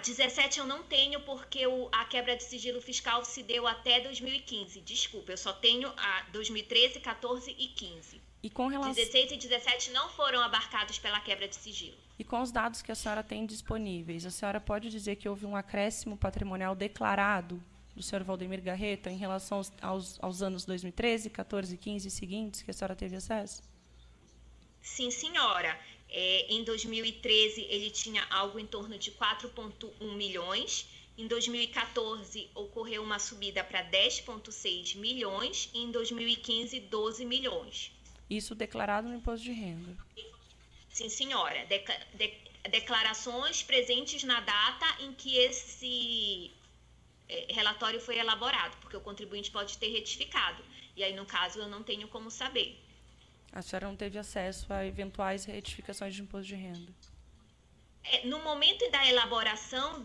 17 eu não tenho, porque a quebra de sigilo fiscal se deu até 2015. Desculpa, eu só tenho a 2013, 14 e 15. E com relação... 16 e 17 não foram abarcados pela quebra de sigilo. E com os dados que a senhora tem disponíveis, a senhora pode dizer que houve um acréscimo patrimonial declarado do senhor Valdemir Garreta em relação aos anos 2013, 14, 15 e seguintes que a senhora teve acesso? Sim, senhora. Em 2013, ele tinha algo em torno de 4,1 milhões. Em 2014, ocorreu uma subida para 10,6 milhões. E em 2015, 12 milhões. Isso declarado no imposto de renda? Sim, senhora. Declarações presentes na data em que esse relatório foi elaborado, porque o contribuinte pode ter retificado. E aí, no caso, eu não tenho como saber. A senhora não teve acesso a eventuais retificações de imposto de renda? No momento da elaboração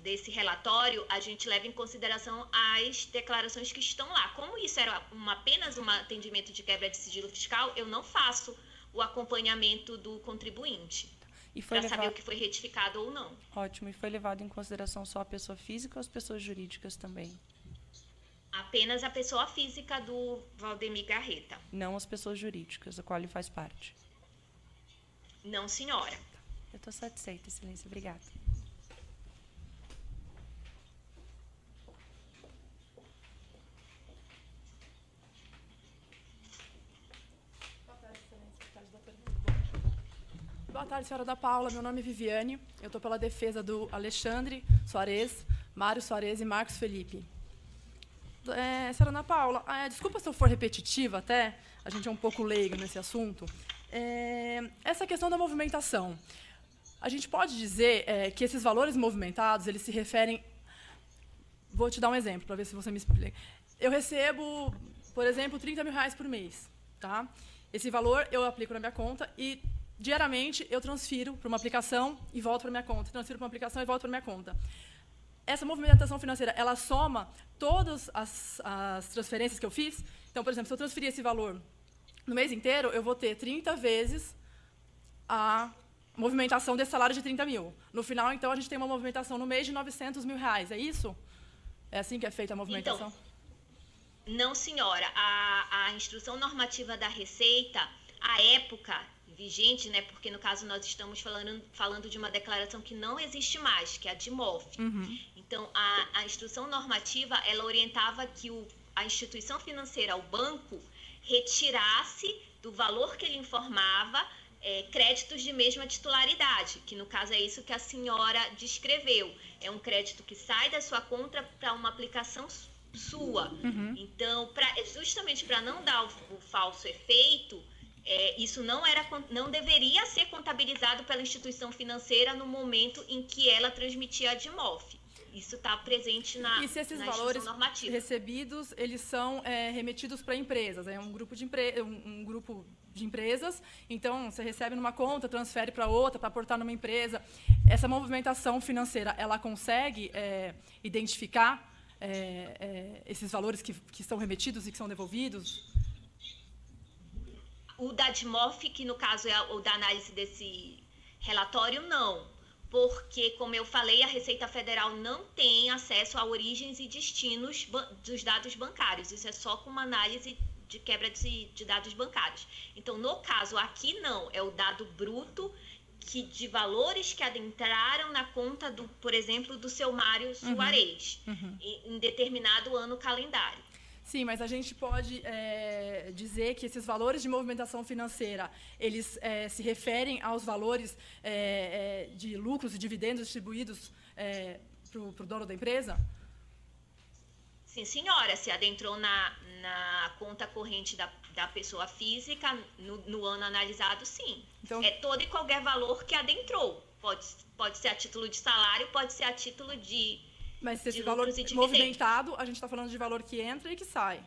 desse relatório, a gente leva em consideração as declarações que estão lá. Como isso era apenas um atendimento de quebra de sigilo fiscal, eu não faço o acompanhamento do contribuinte para saber o que foi retificado ou não. Ótimo. E foi levado em consideração só a pessoa física ou as pessoas jurídicas também? Apenas a pessoa física do Valdemir Garreta. Não as pessoas jurídicas, da qual ele faz parte? Não, senhora. Eu estou satisfeita, excelência. Obrigada. Boa tarde, senhora da Paula. Meu nome é Viviane. Eu estou pela defesa do Alexandre Soares, Mário Soares e Marcos Felipe. Senhora Ana Paula, desculpa se eu for repetitiva até, a gente é um pouco leigo nesse assunto. Essa questão da movimentação. A gente pode dizer que esses valores movimentados, eles se referem... Vou te dar um exemplo, para ver se você me explica. Eu recebo, por exemplo, R$30 mil por mês. Tá? Esse valor eu aplico na minha conta e, diariamente, eu transfiro para uma aplicação e volto para minha conta. Transfiro para uma aplicação e volto para minha conta. Essa movimentação financeira, ela soma todas as transferências que eu fiz. Então, por exemplo, se eu transferir esse valor no mês inteiro, eu vou ter 30 vezes a movimentação desse salário de 30 mil. No final, então, a gente tem uma movimentação no mês de R$900 mil. É isso? É assim que é feita a movimentação? Então, não, senhora. A instrução normativa da Receita, à época vigente, né, porque no caso nós estamos falando de uma declaração que não existe mais, que é a DIMOF. Então, a instrução normativa, ela orientava que a instituição financeira, o banco, retirasse do valor que ele informava créditos de mesma titularidade, que no caso é isso que a senhora descreveu. É um crédito que sai da sua conta para uma aplicação sua. Então, justamente para não dar o falso efeito, isso não deveria ser contabilizado pela instituição financeira no momento em que ela transmitia a DIMOF. Isso está presente na, e se esses na valores normativa recebidos, eles são remetidos para empresas, é um grupo de empresas, então você recebe numa conta, transfere para outra, para aportar numa empresa. Essa movimentação financeira, ela consegue identificar esses valores que são remetidos e que são devolvidos? O da DIMOF, que no caso é o da análise desse relatório, não. Porque, como eu falei, a Receita Federal não tem acesso a origens e destinos dos dados bancários. Isso é só com uma análise de quebra de dados bancários. Então, no caso aqui, não. É o dado bruto de valores que adentraram na conta, por exemplo, do seu Mário Soares, em determinado ano calendário. Sim, mas a gente pode dizer que esses valores de movimentação financeira, eles se referem aos valores de lucros e dividendos distribuídos para o dono da empresa? Sim, senhora, se adentrou na conta corrente da pessoa física no ano analisado, sim. Então, É todo e qualquer valor que adentrou. Pode ser a título de salário, pode ser a título de mas se esse de valor lucros e dividendos. movimentado, a gente está falando de valor que entra e que sai.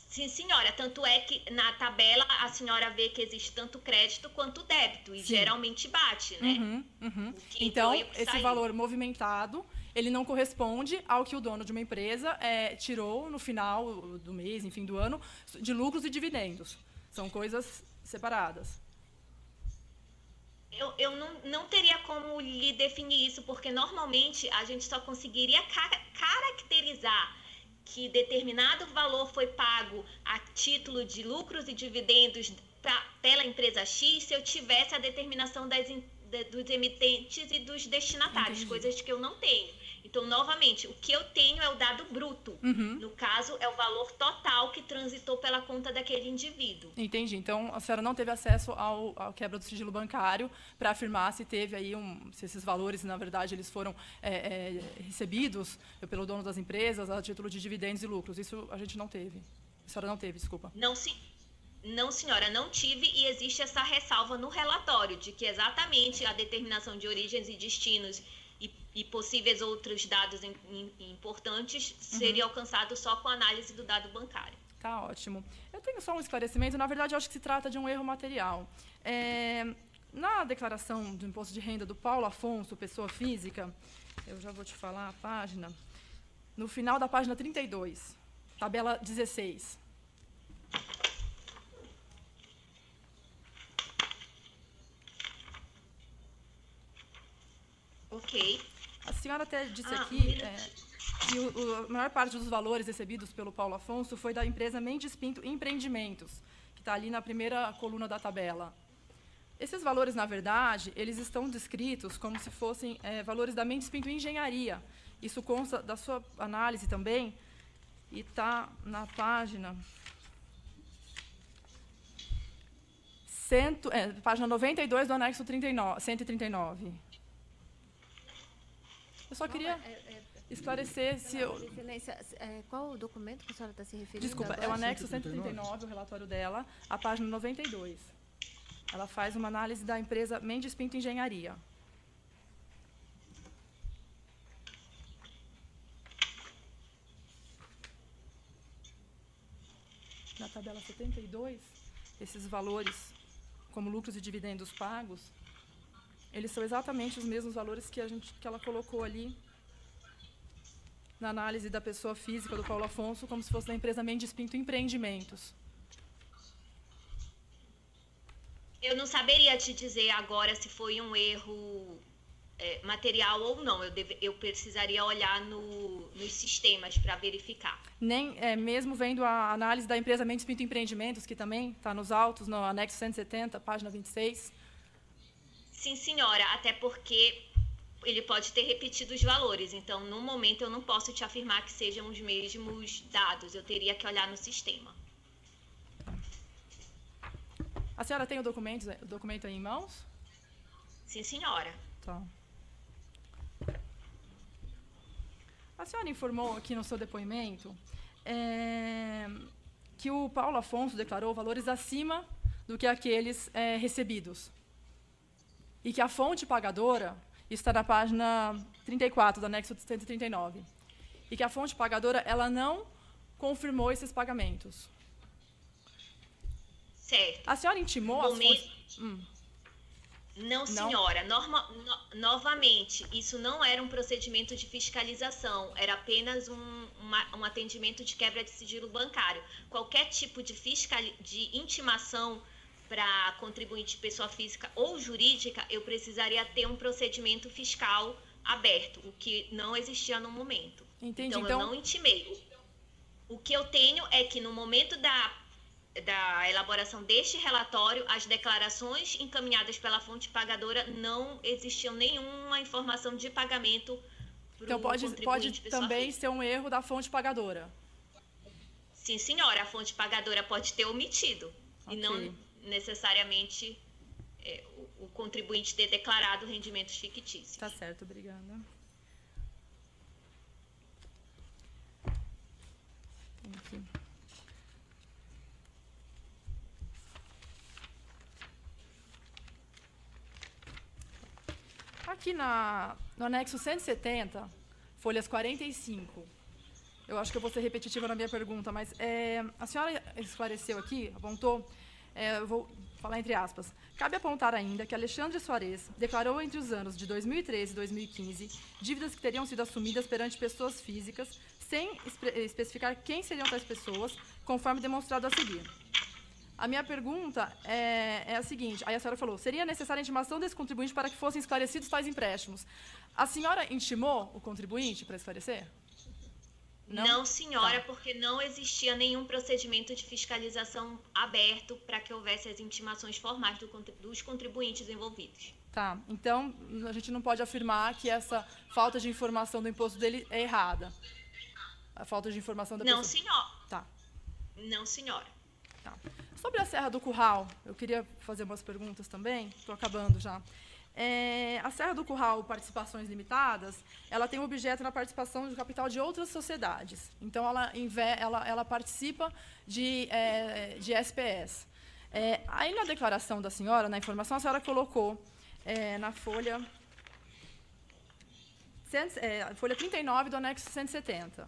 Sim, senhora. Tanto é que na tabela a senhora vê que existe tanto crédito quanto débito. E Sim. geralmente bate, né? O que Então, entrou e o que esse saiu. valor movimentado, ele não corresponde ao que o dono de uma empresa tirou no final do mês, enfim, do ano, de lucros e dividendos. São coisas separadas. Eu não teria como lhe definir isso, porque normalmente a gente só conseguiria caracterizar que determinado valor foi pago a título de lucros e dividendos pela empresa X se eu tivesse a determinação dos emitentes e dos destinatários, Entendi. coisas que eu não tenho. Então, novamente, o que eu tenho é o dado bruto. No caso, é o valor total que transitou pela conta daquele indivíduo. Entendi. Então, a senhora não teve acesso ao quebra do sigilo bancário para afirmar se teve aí se esses valores, na verdade, eles foram recebidos pelo dono das empresas a título de dividendos e lucros. Isso a gente não teve. A senhora não teve, desculpa. Não, senhora, não tive, e existe essa ressalva no relatório de que exatamente a determinação de origens e destinos e possíveis outros dados importantes seria alcançado só com a análise do dado bancário. Tá ótimo. Eu tenho só um esclarecimento. Na verdade, eu acho que se trata de um erro material. Na declaração do imposto de renda do Paulo Afonso, pessoa física, eu já vou te falar a página, no final da página 32, tabela 16. Ok. A senhora até disse aqui que a maior parte dos valores recebidos pelo Paulo Afonso foi da empresa Mendes Pinto Empreendimentos, que está ali na primeira coluna da tabela. Esses valores, na verdade, eles estão descritos como se fossem valores da Mendes Pinto Engenharia. Isso consta da sua análise também, e está na página... página 92 do anexo 139. Eu só queria esclarecer se eu... Excelência, qual o documento que a senhora está se referindo? Desculpa, agora? é o anexo 139, o relatório dela, a página 92. Ela faz uma análise da empresa Mendes Pinto Engenharia. Na tabela 72, esses valores, como lucros e dividendos pagos, eles são exatamente os mesmos valores que ela colocou ali na análise da pessoa física do Paulo Afonso, como se fosse da empresa Mendes Pinto Empreendimentos. Eu não saberia te dizer agora se foi um erro material ou não. Eu precisaria olhar nos sistemas para verificar. Nem mesmo vendo a análise da empresa Mendes Pinto Empreendimentos, que também está nos autos, no anexo 170, página 26. Sim, senhora, até porque ele pode ter repetido os valores. Então, no momento, eu não posso te afirmar que sejam os mesmos dados. Eu teria que olhar no sistema. A senhora tem o documento aí em mãos? Sim, senhora. Tá. A senhora informou aqui no seu depoimento que o Paulo Afonso declarou valores acima do que aqueles recebidos. E que a fonte pagadora, isso está na página 34 do anexo 139, e que a fonte pagadora ela não confirmou esses pagamentos. Certo. A senhora intimou as fontes... Não, senhora. Novamente, isso não era um procedimento de fiscalização, era apenas um atendimento de quebra de sigilo bancário. Qualquer tipo de intimação para contribuinte pessoa física ou jurídica, eu precisaria ter um procedimento fiscal aberto, o que não existia no momento. Entendi. Então, eu não intimei. O que eu tenho é que no momento da elaboração deste relatório, as declarações encaminhadas pela fonte pagadora não existiam nenhuma informação de pagamento para então, pode também física. ser um erro da fonte pagadora. Sim, senhora. A fonte pagadora pode ter omitido. Okay. E não necessariamente o contribuinte ter declarado rendimentos fictícios. Tá certo, obrigada. Aqui. Aqui no anexo 170, folhas 45, eu acho que eu vou ser repetitiva na minha pergunta, mas a senhora esclareceu aqui, apontou, eu vou falar entre aspas, cabe apontar ainda que Alexandre Soares declarou entre os anos de 2013 e 2015 dívidas que teriam sido assumidas perante pessoas físicas, sem especificar quem seriam tais pessoas, conforme demonstrado a seguir. A minha pergunta é a seguinte, aí a senhora falou, seria necessária a intimação desse contribuinte para que fossem esclarecidos tais empréstimos. A senhora intimou o contribuinte para esclarecer? Não, senhora, Tá. porque não existia nenhum procedimento de fiscalização aberto para que houvesse as intimações formais dos contribuintes envolvidos. Tá, então a gente não pode afirmar que essa falta de informação do imposto dele é errada. A falta de informação da Não, pessoa. senhor. Tá. Não, senhora. Tá. Sobre a Serra do Curral, eu queria fazer umas perguntas também, estou acabando já. A Serra do Curral Participações Limitadas, ela tem um objeto na participação do capital de outras sociedades. Então, ela participa de SPS. Aí, na declaração da senhora, na informação, a senhora colocou na folha 39 do anexo 170.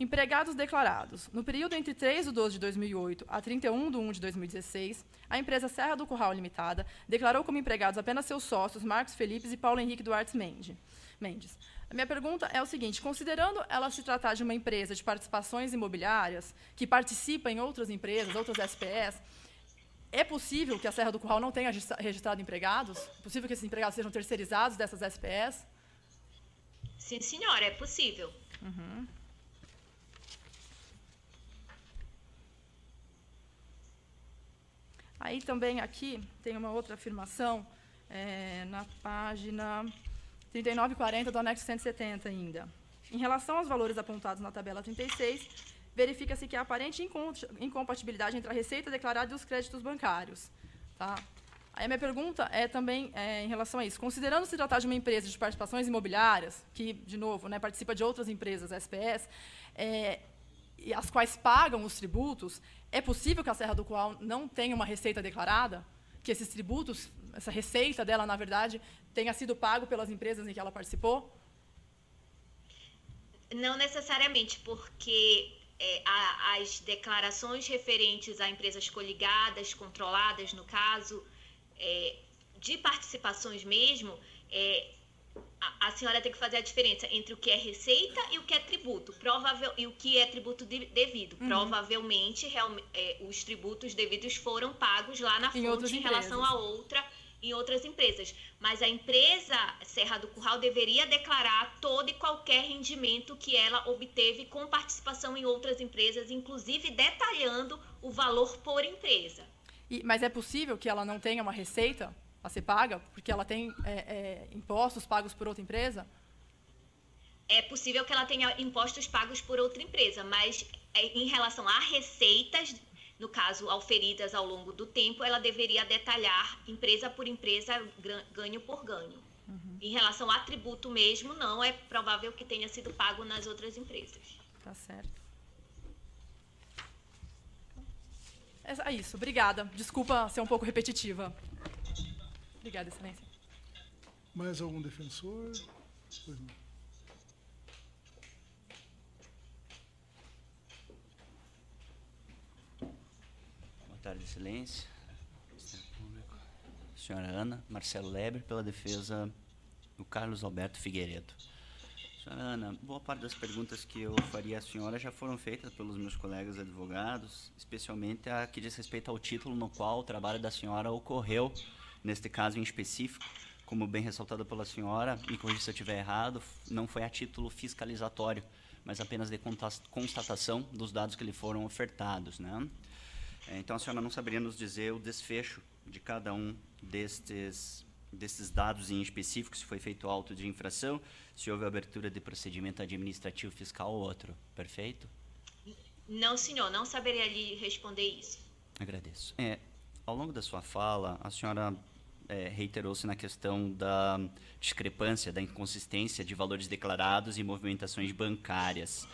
Empregados declarados. No período entre 3/12 de 2008 a 31/1 de 2016, a empresa Serra do Curral Limitada declarou como empregados apenas seus sócios, Marcos Felipe e Paulo Henrique Duarte Mendes. A minha pergunta é o seguinte, considerando ela se tratar de uma empresa de participações imobiliárias, que participa em outras empresas, outras SPS, é possível que a Serra do Curral não tenha registrado empregados? É possível que esses empregados sejam terceirizados dessas SPS? Sim, senhora, é possível. Uhum. Aí também aqui tem uma outra afirmação, na página 39 e 40 do anexo 170 ainda. Em relação aos valores apontados na tabela 36, verifica-se que há aparente incompatibilidade entre a receita declarada e os créditos bancários. Tá? Aí a minha pergunta é também em relação a isso. Considerando se tratar de uma empresa de participações imobiliárias, que, de novo, participa de outras empresas, SPS, e as quais pagam os tributos, é possível que a Serra do Curral não tenha uma receita declarada? Que esses tributos, essa receita dela, na verdade, tenha sido pago pelas empresas em que ela participou? Não necessariamente, porque as declarações referentes a empresas coligadas, controladas, no caso, de participações mesmo, a senhora tem que fazer a diferença entre o que é receita e o que é tributo, e o que é tributo devido. Uhum. Provavelmente, os tributos devidos foram pagos lá na fonte em relação a em outras empresas. Mas a empresa Serra do Curral deveria declarar todo e qualquer rendimento que ela obteve com participação em outras empresas, inclusive detalhando o valor por empresa. Mas é possível que ela não tenha uma receita a ser paga, porque ela tem impostos pagos por outra empresa? É possível que ela tenha impostos pagos por outra empresa, mas em relação a receitas, no caso, auferidas ao longo do tempo, ela deveria detalhar empresa por empresa, ganho por ganho. Uhum. Em relação a tributo mesmo, não é provável que tenha sido pago nas outras empresas. Tá certo. É isso, obrigada. Desculpa ser um pouco repetitiva. Obrigada, Excelência. Mais algum defensor? Pois não. Boa tarde, Excelência. Senhora Ana, Marcelo Leber, pela defesa do Carlos Alberto Figueiredo. Senhora Ana, boa parte das perguntas que eu faria à senhora já foram feitas pelos meus colegas advogados, especialmente a que diz respeito ao título no qual o trabalho da senhora ocorreu, neste caso em específico, como bem ressaltado pela senhora, me corrija se eu estiver errado, não foi a título fiscalizatório, mas apenas de constatação dos dados que lhe foram ofertados, né? Então, a senhora não saberia nos dizer o desfecho de cada um destes dados em específico, se foi feito auto de infração, se houve abertura de procedimento administrativo, fiscal ou outro, perfeito? Não, senhor, não saberia lhe responder isso. Agradeço. Ao longo da sua fala, a senhora reiterou-se na questão da discrepância, da inconsistência de valores declarados e movimentações bancárias.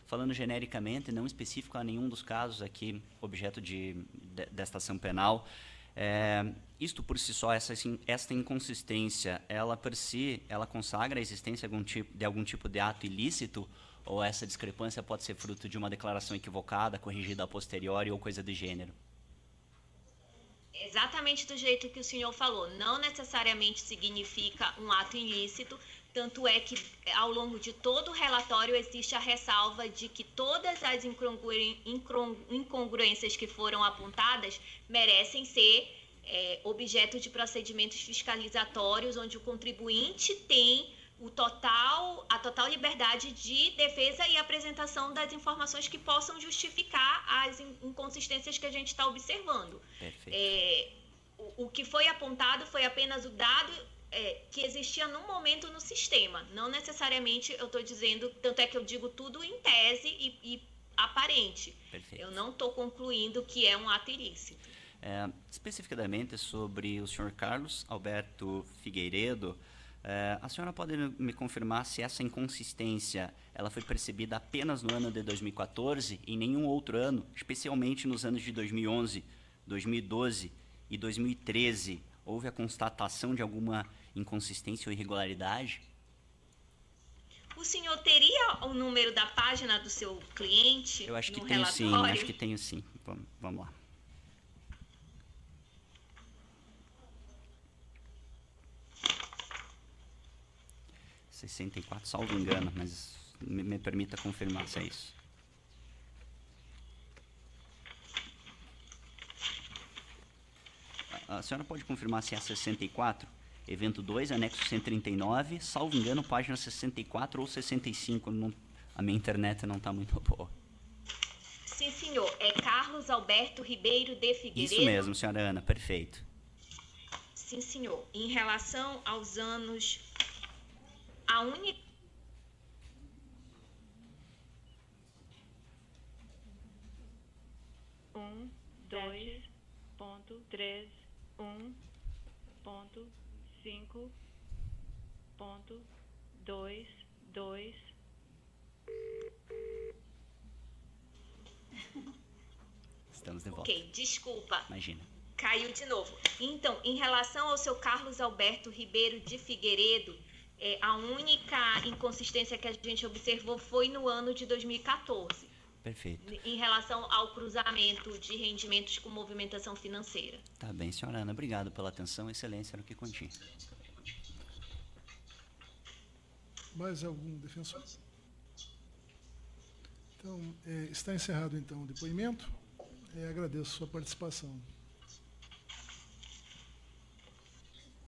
falando genericamente, não específico a nenhum dos casos aqui, objeto desta ação penal, isto por si só, esta inconsistência, ela por si, ela consagra a existência de algum tipo de ato ilícito, ou essa discrepância pode ser fruto de uma declaração equivocada, corrigida a posteriori ou coisa do gênero? Exatamente do jeito que o senhor falou, não necessariamente significa um ato ilícito, tanto é que ao longo de todo o relatório existe a ressalva de que todas as incongruências que foram apontadas merecem ser objeto de procedimentos fiscalizatórios, onde o contribuinte tem a total liberdade de defesa e apresentação das informações que possam justificar as inconsistências que a gente está observando. O que foi apontado foi apenas o dado que existia no momento no sistema. Não necessariamente eu estou dizendo, tanto é que eu digo tudo em tese e aparente. Perfeito. Eu não estou concluindo que é um ato ilícito. Especificamente sobre o senhor Carlos Alberto Figueiredo, a senhora pode me confirmar se essa inconsistência ela foi percebida apenas no ano de 2014 e em nenhum outro ano, especialmente nos anos de 2011, 2012 e 2013, houve a constatação de alguma inconsistência ou irregularidade? O senhor teria o número da página do seu cliente? Eu acho que no tenho relatório? sim, acho que tenho sim. Vamos lá. R$64, salvo engano, mas me permita confirmar se é isso. A senhora pode confirmar se é 64? Evento 2, anexo 139, salvo engano, página 64 ou 65. A minha internet não está muito boa. Sim, senhor. É Carlos Alberto Ribeiro de Figueiredo? Isso mesmo, senhora Ana, perfeito. Sim, senhor. Em relação aos anos... A única... Um, 2, ponto, 3, 1, ponto, 5, ponto, 2, 2. Estamos de volta. Ok, desculpa. Imagina. Caiu de novo. Então, em relação ao seu Carlos Alberto Ribeiro de Figueiredo, a única inconsistência que a gente observou foi no ano de 2014. Perfeito. Em relação ao cruzamento de rendimentos com movimentação financeira. Tá bem, senhora Ana. Obrigado pela atenção. Excelência no que continha. Mais algum defensor? Então, está encerrado então o depoimento. Agradeço a sua participação.